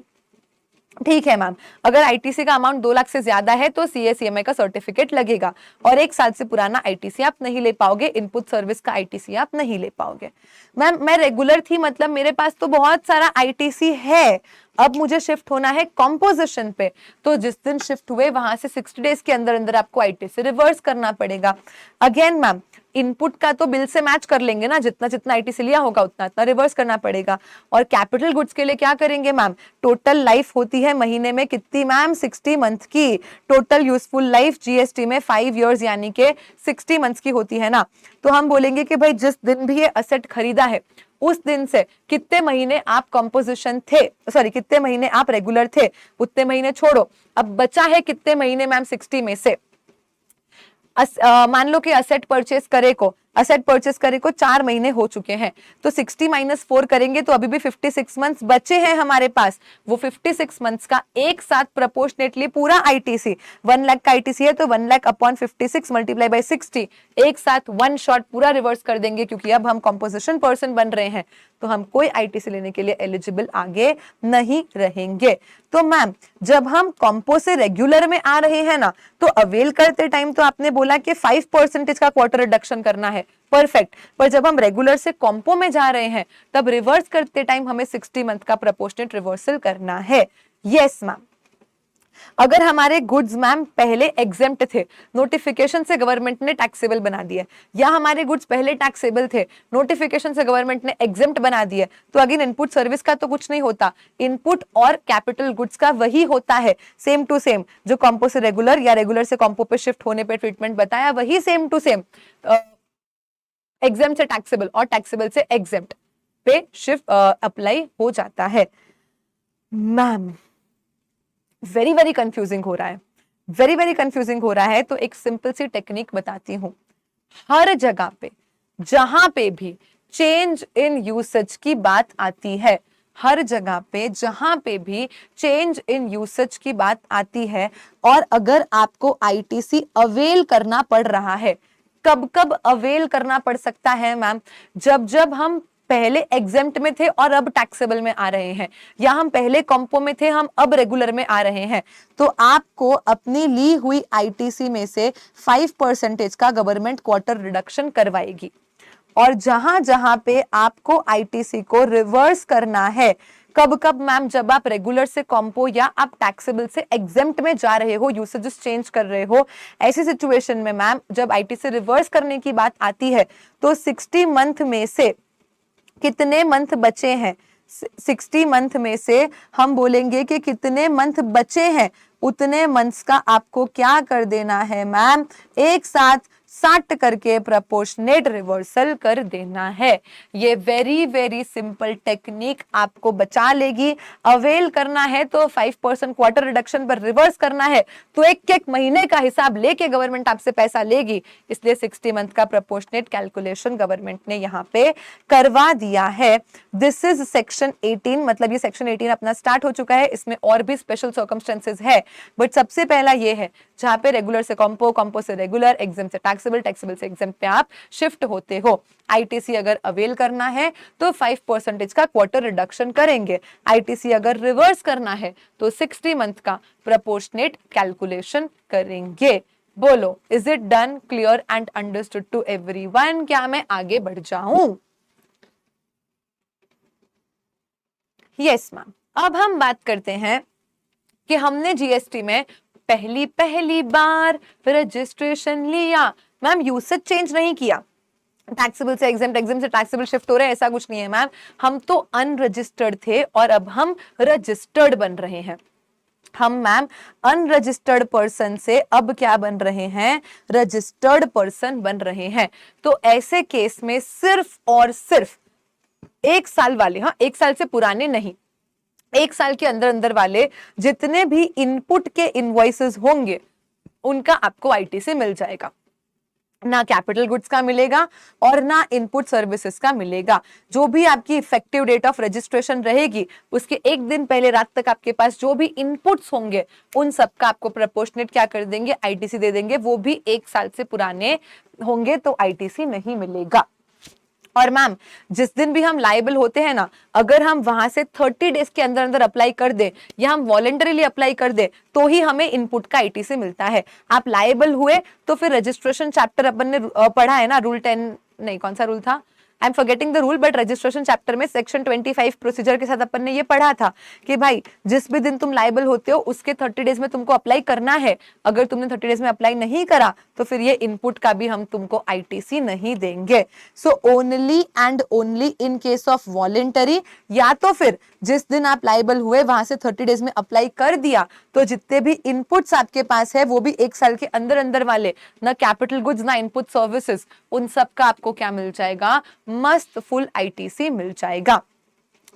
ठीक है मैम, अगर आईटीसी का अमाउंट 2 लाख से ज्यादा है तो सीएसईएमआई का सर्टिफिकेट लगेगा, और 1 साल से पुराना आईटीसी आप नहीं ले पाओगे, इनपुट सर्विस का आईटीसी आप नहीं ले पाओगे। मैम मैं रेगुलर थी, मतलब मेरे पास तो बहुत सारा आईटीसी है, अब मुझे शिफ्ट होना है कॉम्पोजिशन पे, तो जिस दिन शिफ्ट हुए वहां से 60 डेज के अंदर अंदर आपको आईटीसी रिवर्स करना पड़ेगा। अगेन मैम इनपुट का तो बिल से मैच कर लेंगे ना, जितना जितना आईटीसी लिया होगा उतना उतना रिवर्स करना पड़ेगा। और कैपिटल गुड्स के लिए क्या करेंगे मैम, टोटल लाइफ होती है महीने में कितनी मैम, 60 मंथ की। टोटल यूजफुल लाइफ जीएसटी में 5 इयर्स यानी के 60 मंथ्स की होती है ना। तो हम बोलेंगे कि भाई जिस दिन भी ये असेट खरीदा है उस दिन से कितने महीने आप कंपोजिशन थे, सॉरी कितने महीने आप रेगुलर थे, उतने महीने छोड़ो, अब बचा है कितने महीने मैम 60 में से। मान लो कि असेट परचेस करे को 4 महीने हो चुके हैं, तो 60 - 4 करेंगे तो अभी भी 56 मंथ्स बचे हैं हमारे पास। वो 56 मंथ्स का एक साथ प्रोपोर्शनेटली पूरा आईटीसी, 1 लाख का आईटीसी है तो 1 लाख अपॉन 56 मल्टीप्लाई बाय 60, एक साथ वन शॉट पूरा रिवर्स कर देंगे, क्योंकि अब हम कंपोजिशन पर्सन बन रहे हैं तो हम कोई आईटीसी लेने के लिए एलिजिबल आगे नहीं रहेंगे। तो मैम जब हम कॉम्पो से रेगुलर में आ रहे हैं ना, तो अवेल करते टाइम तो आपने बोला कि 5% का क्वार्टर रिडक्शन करना है, परफेक्ट, पर जब हम रेगुलर से कॉम्पो में जा रहे हैं तब रिवर्स करते टाइम हमें 60 मंथ का प्रोपोर्शनेट रिवर्सल करना है। यस मैम, अगर हमारे गुड्स मैम पहले एग्जेम्प्ट थे, नोटिफिकेशन से गवर्नमेंट ने टैक्सेबल बना दिया, या हमारे गुड्स पहले टैक्सेबल थे, नोटिफिकेशन से गवर्नमेंट ने एग्जेम्प्ट बना दिया, तो अगेन इनपुट सर्विस का तो कुछ नहीं होता, इनपुट और कैपिटल गुड्स का वही होता है, सेम टू सेम। जो कॉम्पो से रेगुलर या रेगुलर से कॉम्पो पे शिफ्ट होने पे ट्रीटमेंट बताया वही सेम टू सेम, एग्जेम्प्ट से टैक्सेबल और टैक्सेबल से एग्जेम्प्ट पे शिफ्ट अप्लाई हो जाता है। मैम वेरी वेरी कंफ्यूजिंग हो रहा है, वेरी वेरी कंफ्यूजिंग हो रहा है, तो एक सिंपल सी टेक्निक बताती हूं। हर जगह पे जहां पे भी चेंज इन यूसेज की बात आती है, हर जगह पे जहां पे भी चेंज इन यूसेज की बात आती है, और अगर आपको आईटीसी अवेल करना पड़ रहा है, कब कब अवेल करना पड़ सकता है मैम, जब जब हम पहले एग्जेम्प्ट में थे और अब टैक्सेबल में आ रहे हैं, या हम पहले कॉम्पो में थे हम अब रेगुलर में आ रहे हैं, तो आपको अपनी ली हुई आईटीसी में से 5% का गवर्नमेंट क्वार्टर रिडक्शन करवाएगी। और जहां जहां पे आपको आईटीसी को रिवर्स करना है, कब कब मैम, जब आप रेगुलर से कॉम्पो या आप टैक्सेबल से एग्जेम्प्ट में जा रहे हो, यूसेजेस चेंज कर रहे हो, ऐसी सिचुएशन में मैम जब आईटीसी रिवर्स करने की बात आती है तो 60 मंथ में से कितने मंथ बचे हैं, 60 मंथ में से हम बोलेंगे कि कितने मंथ बचे हैं, उतने मंथ्स का आपको क्या कर देना है मैम, एक साथ 60 करके प्रोपोर्शनेट रिवर्सल कर देना है। ये वेरी वेरी सिंपल टेक्निक आपको बचा लेगी। अवेल करना है तो 5% क्वार्टर रिडक्शन पर रिवर्स करना है तो एक एक महीने का हिसाब लेके गवर्नमेंट आपसे पैसा लेगी, इसलिए 60 मंथ का प्रोपोर्शनेट कैलकुलेशन गवर्नमेंट ने यहाँ पे करवा दिया है। दिस इज सेक्शन 18, मतलब ये सेक्शन 18 अपना स्टार्ट हो चुका है, इसमें और भी स्पेशल सर्कमस्टेंसेस है, बट सबसे पहला ये है जहां पे रेगुलर से कॉम्पो, कॉम्पो से रेगुलर, एग्जेम्प्ट से टैक्सेबल, टैक्सेबल से एग्जेम्प्ट पे आप शिफ्ट होते हो। आईटीसी अगर अवेल करना है तो 5% का क्वार्टर रिडक्शन करेंगे, आईटीसी अगर रिवर्स करना है तो 60 मंथ का प्रोपोर्शनेट कैलकुलेशन करेंगे। बोलो, is it done, clear and understood to everyone? क्या मैं आगे बढ़ जाऊं? Yes ma'am. अब हम बात करते हैं कि हमने जीएसटी में पहली बार रजिस्ट्रेशन लिया। मैम यूसेज चेंज नहीं किया, टैक्सेबल से एग्जेम्प्ट, एग्जेम्प्ट से टैक्सेबल शिफ्ट हो रहे हैं, ऐसा कुछ नहीं है मैम। हम तो अनरजिस्टर्ड थे और अब हम रजिस्टर्ड बन रहे हैं। हम मैम अनरजिस्टर्ड पर्सन से अब क्या बन रहे हैं? रजिस्टर्ड पर्सन बन रहे हैं। तो ऐसे केस में सिर्फ और सिर्फ 1 साल वाले, हाँ 1 साल से पुराने नहीं, 1 साल के अंदर अंदर वाले जितने भी इनपुट के इनवॉइसेस होंगे उनका आपको आईटीसी मिल जाएगा। ना कैपिटल गुड्स का मिलेगा और ना इनपुट सर्विसेज का मिलेगा। जो भी आपकी इफेक्टिव डेट ऑफ रजिस्ट्रेशन रहेगी उसके एक दिन पहले रात तक आपके पास जो भी इनपुट्स होंगे उन सबका आपको प्रपोर्शनेट क्या कर देंगे? आईटीसी दे देंगे। वो भी 1 साल से पुराने होंगे तो आईटीसी नहीं मिलेगा। और मैम जिस दिन भी हम लायबल होते हैं ना, अगर हम वहां से 30 डेज के अंदर अंदर अप्लाई कर दे या हम वॉलंटरीली अप्लाई कर दे तो ही हमें इनपुट का आईटीसी मिलता है। आप लायबल हुए तो फिर रजिस्ट्रेशन चैप्टर अपन ने पढ़ा है ना, रूल 10 नहीं, कौन सा रूल था, I am forgetting the rule, but registration chapter में सेक्शन 25 प्रोसीजर के साथ अपन ने ये पढ़ा था कि भाई जिस भी दिन तुम लायबल होते हो उसके 30 डेज में तुमको अप्लाई करना है। अगर तुमने 30 डेज में अप्लाई नहीं करा तो फिर ये इनपुट का भी हम तुमको आईटीसी नहीं देंगे। So only and only in case of voluntary, या तो फिर जिस दिन आप लायबल हुए वहां से 30 डेज में अप्लाई कर दिया तो जितने भी इनपुट्स आपके पास है वो भी 1 साल के अंदर अंदर वाले, ना कैपिटल गुड्स ना इनपुट सर्विसेज, उन सब का आपको क्या मिल जाएगा? मस्त फुल आईटीसी मिल जाएगा।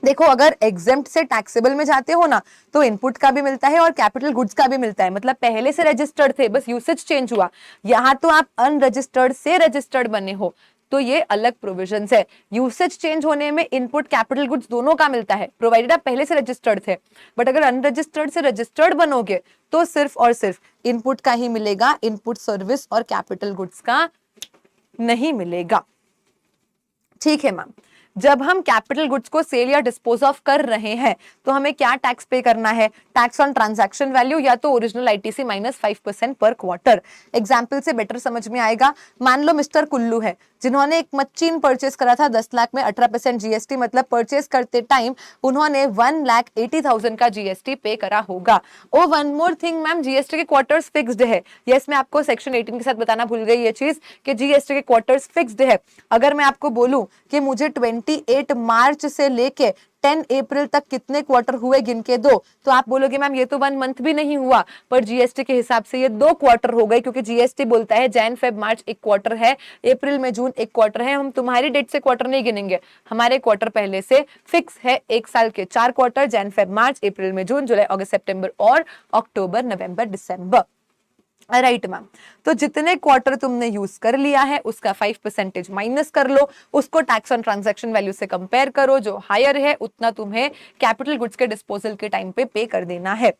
देखो अगर एग्जेम्प्ट से टैक्सेबल में जाते हो ना तो इनपुट का भी मिलता है और कैपिटल गुड्स का भी मिलता है। मतलब पहले से रजिस्टर्ड थे, बस यूसेज चेंज हुआ। यहां तो आप अनरजिस्टर्ड से रजिस्टर्ड बने हो तो ये अलग प्रोविजंस है। यूसेज चेंज होने में इनपुट कैपिटल गुड्स दोनों का मिलता है, प्रोवाइडेड आप पहले से रजिस्टर्ड थे। बट अगर अनरजिस्टर्ड से रजिस्टर्ड बनोगे तो सिर्फ और सिर्फ इनपुट का ही मिलेगा, इनपुट सर्विस और कैपिटल गुड्स का नहीं मिलेगा। ठीक है मैम। जब हम कैपिटल गुड्स को सेल या डिस्पोज ऑफ कर रहे हैं तो हमें क्या टैक्स पे करना है? टैक्स ऑन ट्रांजैक्शन वैल्यू या तो ओरिजिनल आईटीसी -5% पर क्वार्टर। एग्जाम्पल से बेटर समझ में आएगा। मान लो मिस्टर कुल्लू है जिन्होंने एक मशीन परचेज करा था 10 लाख में, 18% जीएसटी, मतलब परचेज करते टाइम उन्होंने 1,80,000 का जीएसटी पे करा होगा। Oh one more thing ma'am, GST के क्वार्टर्स फिक्स्ड है। यस, मैं आपको सेक्शन 18 के साथ बताना भूल गई ये चीज कि जीएसटी के क्वार्टर्स फिक्स्ड है। अगर मैं आपको बोलूं कि मुझे 28 मार्च से लेके 10 अप्रैल तक कितने क्वार्टर हुए गिन के दो, तो आप बोलोगे मैम ये तो 1 मंथ भी नहीं हुआ, पर जीएसटी के हिसाब से ये 2 क्वार्टर हो गए, क्योंकि जीएसटी बोलता है जैन फेब मार्च एक क्वार्टर है, अप्रैल में जून एक क्वार्टर है। हम तुम्हारी डेट से क्वार्टर नहीं गिनेंगे, हमारे क्वार्टर पहले से फिक्स है। 1 साल के 4 क्वार्टर, जैन फेब मार्च, अप्रैल में जून, जुलाई अगस्त सितंबर और अक्टूबर नवंबर दिसंबर। Right ma'am. तो जितने क्वार्टर तुमने यूज कर लिया है उसका 5% माइनस कर लो, उसको टैक्स ऑन ट्रांजैक्शन वैल्यू से कंपेयर करो, जो हायर है उतना तुम्हें कैपिटल गुड्स के डिस्पोजल के टाइम पे कर देना है।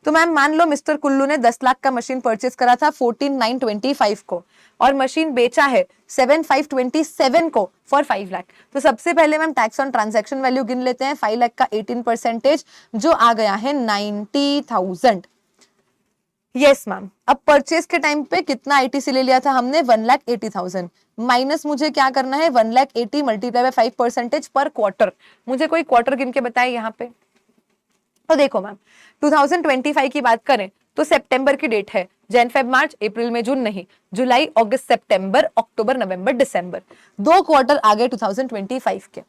तो मैम मान लो मिस्टर कुल्लू ने 10 लाख का मशीन परचेज करा था 14,925 को और मशीन बेचा है 7,527 को फॉर 5 लाख। तो सबसे पहले ma'am tax on transaction value गिन लेते हैं। 5 लाख का 18% जो आ गया है 90,000। Yes ma'am. अब परचेज के टाइम पे कितना आईटीसी ले लिया था हमने? 1,80,000 माइनस मुझे क्या करना है? 1,80,000 मल्टीप्लाई बाय 5% पर क्वार्टर। मुझे कोई क्वार्टर गिन के बताए यहाँ पे। तो देखो मैम 2025 की बात करें तो सितंबर की डेट है, जैन फेब मार्च, अप्रैल में जून नहीं, जुलाई अगस्त सितंबर अक्टूबर नवंबर दिसंबर, 2 क्वार्टर आ गए 2025 के।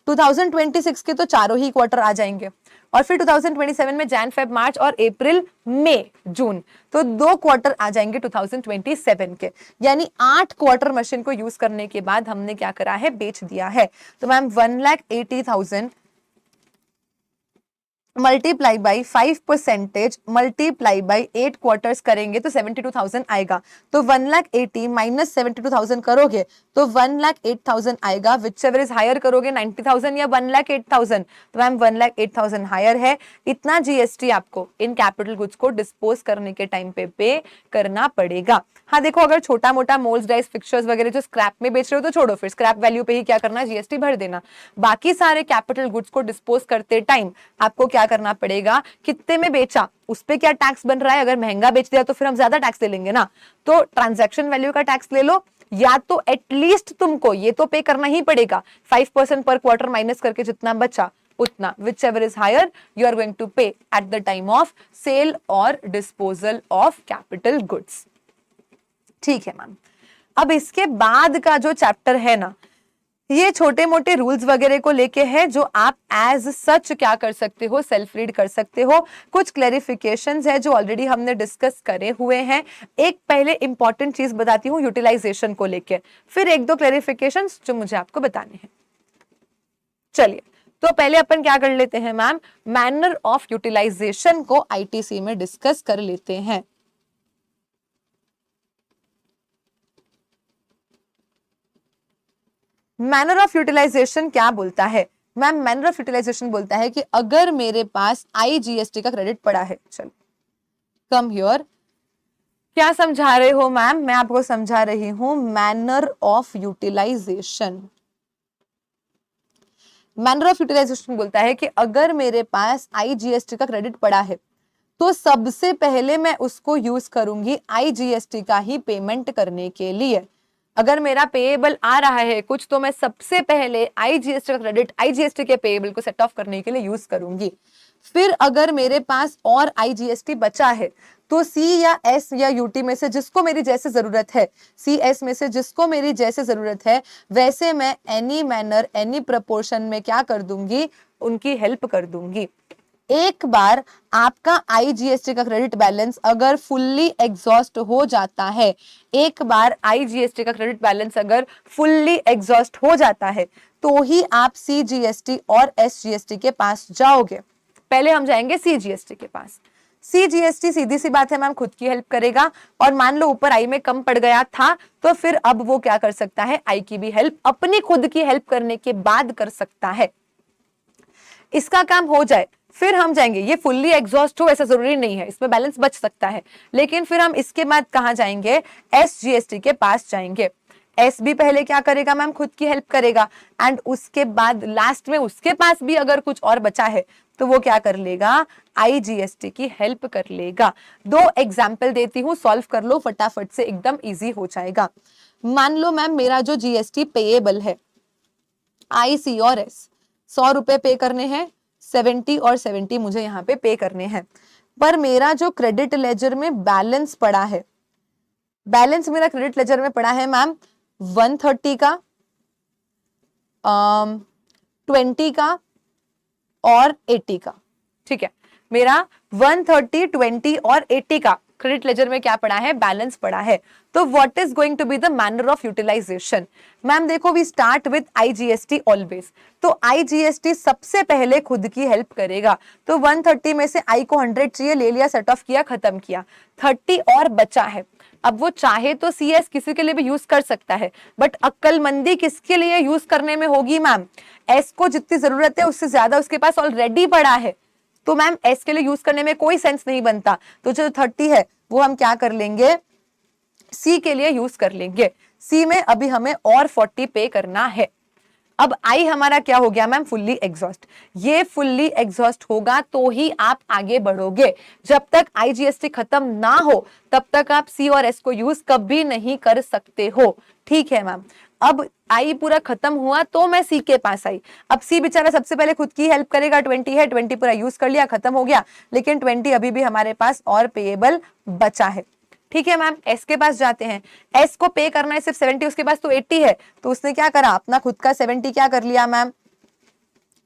2026 के तो चारों ही क्वार्टर आ जाएंगे और फिर 2027 में जैन फेब मार्च और अप्रैल मई जून, तो 2 क्वार्टर आ जाएंगे 2027 के। यानी 8 क्वार्टर मशीन को यूज करने के बाद हमने क्या करा है? बेच दिया है। तो ma'am 1,80,000 multiply by 5% multiply by 8 quarters करेंगे तो 72,000 आएगा। तो 1,80,000 माइनस 72,000 करोगे तो 1,08,000 आएगा। विच एवर इज हायर करोगे 90,000 या 1,08,000, तो मैम 1,08,000 हायर है। इतना जीएसटी आपको इन कैपिटल गुड्स को डिस्पोज करने के टाइम पे करना पड़ेगा। हाँ देखो, अगर छोटा मोटा मोल्ड्स, डाइस, फिक्सचर्स वगैरह जो स्क्रैप में बेच रहे हो तो छोड़ो, फिर स्क्रैप वैल्यू पे ही क्या करना? जीएसटी भर देना। बाकी सारे कैपिटल गुड्स को डिस्पोज करते टाइम आपको क्या क्या करना पड़ेगा, कितने में बेचा उस पे क्या टैक्स बन रहा है, अगर महंगा बेच दिया तो फिर हम ज्यादा टैक्स ले लेंगे ना, तो ट्रांजैक्शन वैल्यू का टैक्स ले लो, या तो एटलीस्ट तुमको ये तो पे करना ही पड़ेगा 5% पर क्वार्टर माइनस करके जितना बचा उतना, whichever is higher you are going to pay at the time of sale और डिस्पोजल ऑफ कैपिटल गुड्स। ठीक है मैम। अब इसके बाद का जो चैप्टर है ना, ये छोटे मोटे रूल्स वगैरह को लेके है जो आप एज सच क्या कर सकते हो, सेल्फ रीड कर सकते हो। कुछ क्लैरिफिकेशंस है जो ऑलरेडी हमने डिस्कस करे हुए हैं। एक पहले इंपॉर्टेंट चीज बताती हूँ यूटिलाइजेशन को लेके, फिर एक दो क्लैरिफिकेशंस जो मुझे आपको बताने हैं। चलिए, तो पहले अपन क्या कर लेते हैं मैम, मैनर ऑफ यूटिलाइजेशन को आईटीसी में डिस्कस कर लेते हैं। मैनर ऑफ यूटिलाइजेशन क्या बोलता है मैम, मैनर ऑफ यूटिलाइजेशन बोलता है कि अगर मेरे पास आईजीएसटी का क्रेडिट पड़ा है, चलो कम हियर, क्या समझा रहे हो मैम, मैं आपको समझा रही हूं manner of utilization. Manner of utilization बोलता है कि अगर मेरे पास आईजीएसटी का क्रेडिट पड़ा है तो सबसे पहले मैं उसको यूज करूंगी आईजीएसटी का ही पेमेंट करने के लिए। अगर मेरा पेएबल आ रहा है कुछ तो मैं सबसे पहले आईजीएसटी का क्रेडिट आईजीएसटी के पेएबल को सेट ऑफ करने के लिए यूज करूंगी। फिर अगर मेरे पास और आईजीएसटी बचा है तो सी या एस या यूटी में से जिसको मेरी जैसे जरूरत है, सी एस में से जिसको मेरी जैसे जरूरत है, वैसे मैं एनी मैनर एनी प्रपोर्शन में क्या कर दूंगी, उनकी हेल्प कर दूंगी। एक बार आपका आईजीएसटी का क्रेडिट बैलेंस अगर फुल्ली एग्जॉस्ट हो जाता है, एक बार आईजीएसटी का क्रेडिट बैलेंस अगर फुल्ली एग्जॉस्ट हो जाता है तो ही आप सीजीएसटी और एसजीएसटी के पास जाओगे। पहले हम जाएंगे सीजीएसटी के पास। सीजीएसटी सीधी सी बात है मैम खुद की हेल्प करेगा, और मान लो ऊपर आई में कम पड़ गया था तो फिर अब वो क्या कर सकता है, आई की भी हेल्प अपनी खुद की हेल्प करने के बाद कर सकता है। इसका काम हो जाए फिर हम जाएंगे, ये फुल्ली एग्जॉस्ट हो ऐसा जरूरी नहीं है, इसमें बैलेंस बच सकता है, लेकिन फिर हम इसके बाद कहां जाएंगे, एसजीएसटी के पास जाएंगे। एस भी पहले क्या करेगा मैम, खुद की हेल्प करेगा, एंड उसके बाद लास्ट में उसके पास भी अगर कुछ और बचा है तो वो क्या कर लेगा, आईजीएसटी की हेल्प कर लेगा। दो एग्जाम्पल देती हूँ, सॉल्व कर लो फटाफट से, एकदम इजी हो जाएगा। मान लो मैम मेरा जो जीएसटी पेएबल है, आई सी और एस 100 रुपए पे करने हैं, 70 और 70 मुझे यहाँ पे पे करने हैं, पर मेरा जो क्रेडिट लेजर में बैलेंस पड़ा है, बैलेंस मेरा क्रेडिट लेजर में पड़ा है मैम 130 का, 20 का और 80 का। ठीक है, मेरा 130, 20 और 80 का क्रेडिट लेजर में क्या पड़ा है, बैलेंस पड़ा है। तो what is going to be the manner of utilisation. Ma'am देखो, we start with IGST always, तो आईजीएसटी सबसे पहले खुद की हेल्प करेगा। तो 130 में से आई को 100 चाहिए, ले लिया, सेट ऑफ किया, खत्म किया, 30 और बचा है। अब वो चाहे तो सीएस किसी के लिए भी यूज कर सकता है, बट अक्लमंदी किसके लिए यूज करने में होगी मैम, एस को जितनी जरूरत है उससे ज्यादा उसके पास ऑलरेडी पड़ा है, तो मैम एस के लिए यूज करने में कोई सेंस नहीं बनता। तो जो 30 है वो हम क्या कर लेंगे, सी के लिए यूज कर लेंगे। सी में अभी हमें और 40 पे करना है। अब आई हमारा क्या हो गया मैम, फुल्ली एग्जॉस्ट। ये फुल्ली एग्जॉस्ट होगा तो ही आप आगे बढ़ोगे। जब तक आईजीएसटी खत्म ना हो तब तक आप सी और एस को यूज कभी नहीं कर सकते हो। ठीक है मैम, अब आई पूरा खत्म हुआ तो मैं सी के पास आई। अब सी बेचारा सबसे पहले खुद की हेल्प करेगा, 20 है, 20 पूरा यूज कर लिया, खत्म हो गया, लेकिन 20 अभी भी हमारे पास और पेएबल बचा है। ठीक है मैम, एस के पास जाते हैं। एस को पे करना है सिर्फ 70, उसके पास तो 80 है, तो उसने क्या करा, अपना खुद का 70 क्या कर लिया मैम,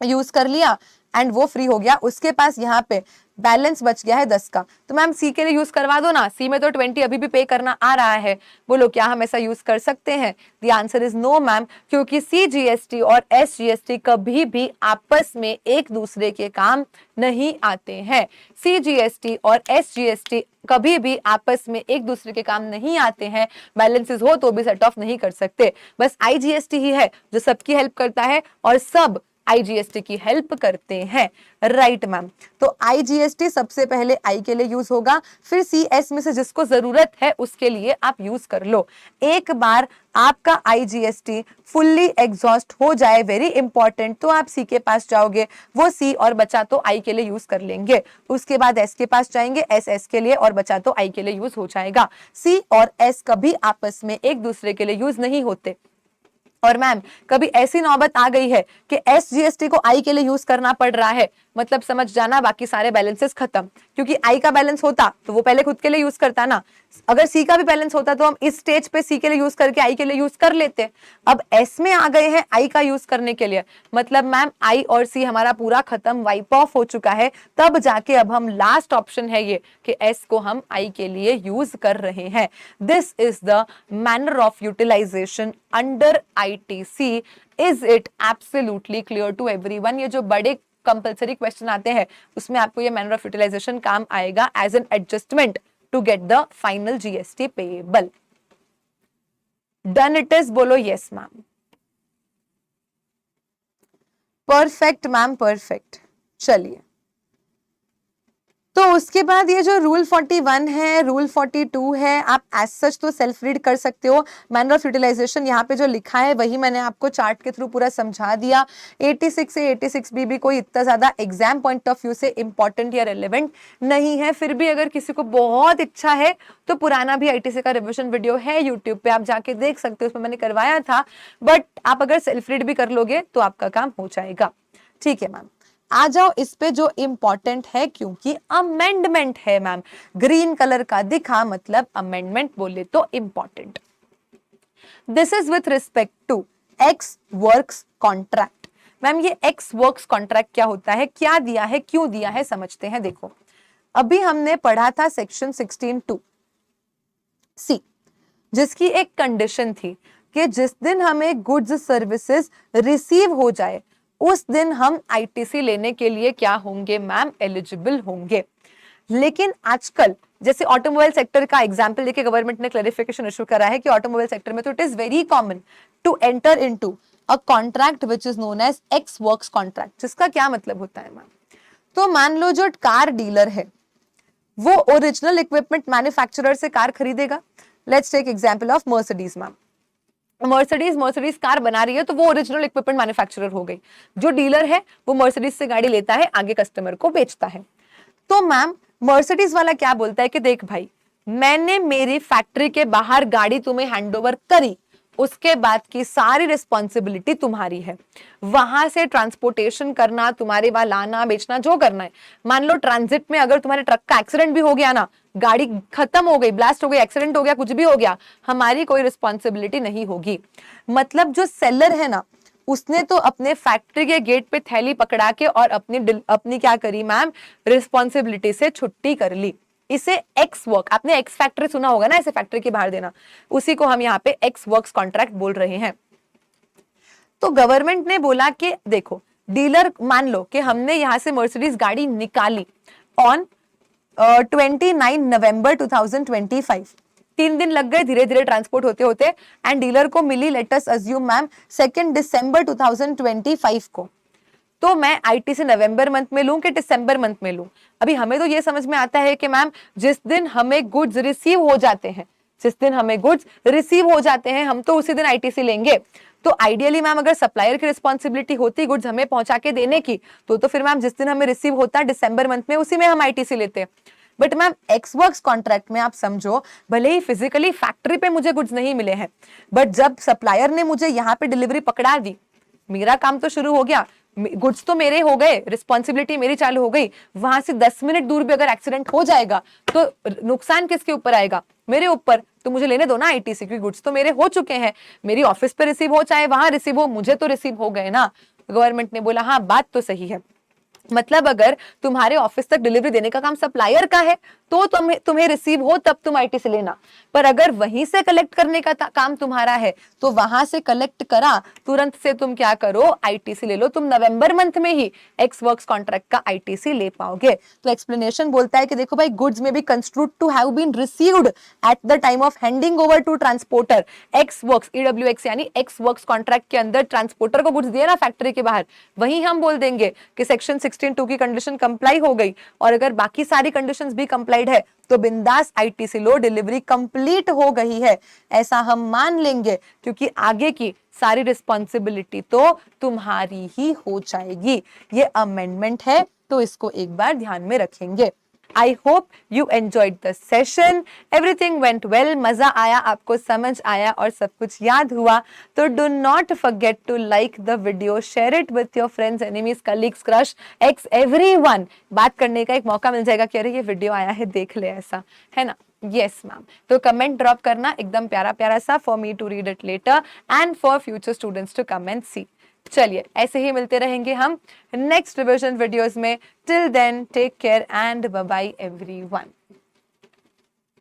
यूज कर लिया, एंड वो फ्री हो गया। उसके पास यहाँ पे बैलेंस बच गया है 10 का, तो मैम सी के लिए यूज करवा दो ना, सी में तो 20 अभी भी पे करना आ रहा है। बोलो क्या हम ऐसा यूज कर सकते हैं? The answer is no ma'am, क्योंकि सीजीएसटी और एसजीएसटी कभी भी आपस में एक दूसरे के काम नहीं आते हैं। सीजीएसटी और एसजीएसटी कभी भी आपस में एक दूसरे के काम नहीं आते हैं, बैलेंसेस हो तो भी सेट ऑफ नहीं कर सकते। बस आईजीएसटी ही है जो सबकी हेल्प करता है, और सब आईजीएसटी की हेल्प करते हैं, राइट मैम। तो आईजीएसटी सबसे पहले आई के लिए यूज होगा, फिर सीएस में से जिसको जरूरत है उसके लिए आप यूज कर लो। एक बार आपका आईजीएसटी फुल्ली एग्जॉस्ट हो जाए, वेरी इंपॉर्टेंट, तो आप सी के पास जाओगे, वो सी और बचा तो आई के लिए यूज कर लेंगे। उसके बाद एस के पास जाएंगे, एस के लिए, और बचा तो आई के लिए यूज हो जाएगा। सी और एस कभी आपस में एक दूसरे के लिए यूज नहीं होते। और मैम कभी ऐसी नौबत आ गई है कि एसजीएसटी को आई के लिए यूज करना पड़ रहा है, मतलब समझ जाना बाकी सारे बैलेंसेस खत्म, क्योंकि आई का बैलेंस होता तो वो पहले खुद के लिए यूज करता ना। अगर सी का भी बैलेंस होता तो हम इस स्टेज पे सी के लिए यूज करके आई के लिए यूज कर लेते। अब एस में आ गए हैं आई का यूज करने के लिए, मतलब मैम आई और सी हमारा पूरा खत्म, वाइप ऑफ हो चुका है। तब जाके अब हम लास्ट ऑप्शन है ये कि एस को हम आई के लिए यूज कर रहे हैं। This is the manner of utilization under ITC. Is it absolutely clear to everyone? ये जो बड़े कंपल्सरी क्वेश्चन आते हैं उसमें आपको ये मैनर ऑफ यूटिलाइजेशन काम आएगा as an adjustment to get the final GST payable. Done it is, बोलो yes ma'am. Perfect ma'am, perfect. चलिए, तो उसके बाद ये जो रूल 41 है, रूल 42 है, आप एज सच तो सेल्फ रीड कर सकते हो। मैनर ऑफ यूटिलाइजेशन यहाँ पे जो लिखा है वही मैंने आपको चार्ट के थ्रू पूरा समझा दिया। 86 से 86B भी कोई इतना ज्यादा एग्जाम पॉइंट ऑफ व्यू से इंपॉर्टेंट या रेलेवेंट नहीं है। फिर भी अगर किसी को बहुत इच्छा है तो पुराना भी आईटीसी का रिविजन वीडियो है यूट्यूब पे, आप जाके देख सकते हो, उसमें मैंने करवाया था। बट आप अगर सेल्फ रीड भी कर लोगे तो आपका काम हो जाएगा। ठीक है मैम, आ जाओ इस पे जो इंपॉर्टेंट है, क्योंकि अमेंडमेंट है मैम। ग्रीन कलर का दिखा मतलब अमेंडमेंट बोले तो important. This is with respect to ex works contract. Ma'am ये एक्स वर्क्स कॉन्ट्रैक्ट क्या होता है, क्या दिया है, क्यों दिया है, समझते हैं। देखो, अभी हमने पढ़ा था सेक्शन 16(2) सी, जिसकी एक कंडीशन थी कि जिस दिन हमें गुड्स सर्विसेज रिसीव हो जाए उस दिन हम आईटीसी लेने के लिए क्या होंगे मैम, एलिजिबल होंगे। लेकिन आजकल जैसे ऑटोमोबाइल सेक्टर का एग्जांपल लेके गवर्नमेंट ने क्लैरिफिकेशन इशू करा है कि ऑटोमोबाइल सेक्टर में तो it is very common to enter into a contract which is known as ex works contract. जिसका क्या मतलब होता है मैम, तो मान लो जो कार डीलर है वो ओरिजिनल इक्विपमेंट मैन्युफैक्चरर से कार खरीदेगा। Let's take example of Mercedes ma'am. Mercedes car बना रही है तो वो ओरिजिनल इक्विपमेंट मैन्युफैक्चरर हो गई। जो डीलर है वो मर्सिडीज से गाड़ी लेता है, आगे कस्टमर को बेचता है। तो मैम मर्सिडीज वाला क्या बोलता है कि देख भाई, मैंने मेरी फैक्ट्री के बाहर गाड़ी तुम्हें हैंडओवर करी, उसके बाद की सारी रिस्पॉन्सिबिलिटी तुम्हारी है। वहां से ट्रांसपोर्टेशन करना, तुम्हारे वहां लाना बेचना जो करना है। मान लो ट्रांजिट में अगर तुम्हारे ट्रक का एक्सीडेंट भी हो गया ना, गाड़ी खत्म हो गई, ब्लास्ट हो गई, एक्सीडेंट हो गया, कुछ भी हो गया, हमारी कोई रिस्पॉन्सिबिलिटी नहीं होगी। मतलब जो सेलर है ना, उसने तो अपने फैक्ट्री के गेट पे थैली पकड़ा के और अपनी क्या करी मैम, रिस्पॉन्सिबिलिटी से छुट्टी कर ली। इसे एक्स वर्क, आपने एक्स फैक्ट्री सुना होगा ना, इसे फैक्ट्री के बाहर देना, उसी को हम यहाँ पे एक्स वर्क्स कॉन्ट्रैक्ट बोल रहे हैं। तो गवर्नमेंट ने बोला कि देखो डीलर, मान लो कि हमने यहां से मर्सिडीज गाड़ी निकाली ऑन 29 नवंबर 2025। 3 दिन लग गए धीरे धीरे ट्रांसपोर्ट होते होते, एंड डीलर को मिली, लेट अस अज्यूम मैम 2 दिसंबर 2025 को। तो मैं आईटी से नवंबर मंथ में लूं कि दिसंबर मंथ में लूं? अभी हमें तो ये समझ में आता है कि मैम जिस दिन हमें गुड्स रिसीव हो जाते हैं, जिस दिन हमें गुड्स रिसीव हो जाते हैं हम तो उसी दिन आईटीसी लेंगे। तो आइडियली मैम अगर सप्लायर की रिस्पॉन्सिबिलिटी होती गुड्स हमें पहुंचा के देने की, तो फिर मैम जिस दिन हमें रिसीव होता दिसंबर मंथ में, उसी में हम आईटीसी लेते। But ma'am x works contract में आप समझो, भले ही फिजिकली फैक्ट्री पे मुझे गुड्स नहीं मिले हैं, बट जब सप्लायर ने मुझे यहाँ पे डिलीवरी पकड़ा दी, मेरा काम तो शुरू हो गया, गुड्स तो मेरे हो गए, रिस्पॉन्सिबिलिटी मेरी चालू हो गई। वहां से 10 मिनट दूर भी अगर एक्सीडेंट हो जाएगा तो नुकसान किसके ऊपर आएगा, मेरे ऊपर। तो मुझे लेने दो ना आईटीसी, क्योंकि गुड्स तो मेरे हो चुके हैं, मेरी ऑफिस पे रिसीव हो चाहे वहां रिसीव हो, मुझे तो रिसीव हो गए ना। गवर्नमेंट ने बोला हाँ बात तो सही है। मतलब अगर तुम्हारे ऑफिस तक डिलीवरी देने का काम सप्लायर का है तो तुम्हें रिसीव हो तब तुम आईटी से लेना, पर अगर वहीं से कलेक्ट करने का काम तुम्हारा है तो वहां से कलेक्ट करा तुरंत से तुम क्या करो, आईटीसी ले लो। तुम नवंबर मंथ में ही एक्स वर्क्स कॉन्ट्रैक्ट का आईटीसी ले पाओगे। तो एक्सप्लेनेशन बोलता है कि देखो भाई, goods may be construed to have been received at the time of handing over to transporter ex works, EWX यानी एक्स वर्क्स कॉन्ट्रैक्ट के अंदर ट्रांसपोर्टर को गुड्स दिए ना फैक्ट्री के बाहर, वहीं हम बोल देंगे कि सेक्शन 16(2) की कंडीशन कंप्लाई हो गई, और अगर बाकी सारी कंडीशंस भी कंप्लाइड है तो बिंदास आईटीसी लो, डिलीवरी कंप्लीट हो गई है, ऐसा हम मान लेंगे, क्योंकि आगे की सारी रिस्पॉन्सिबिलिटी तो तुम्हारी ही हो जाएगी। ये अमेंडमेंट है, तो इसको एक बार ध्यान में रखेंगे। I hope you enjoyed the session. Everything went well. मजा आया, आपको समझ आया और सब कुछ याद हुआ तो do not forget to like the video, share it with your friends, enemies, colleagues, crush, ex, everyone. बात करने का एक मौका मिल जाएगा कि अरे ये वीडियो आया है, देख ले, ऐसा है ना। यस मैम, तो कमेंट ड्रॉप करना एकदम प्यारा प्यारा सा, for me to read it later and for future students to come and see. चलिए ऐसे ही मिलते रहेंगे हम नेक्स्ट रिविजन वीडियोस में। Till then take care and bye bye everyone.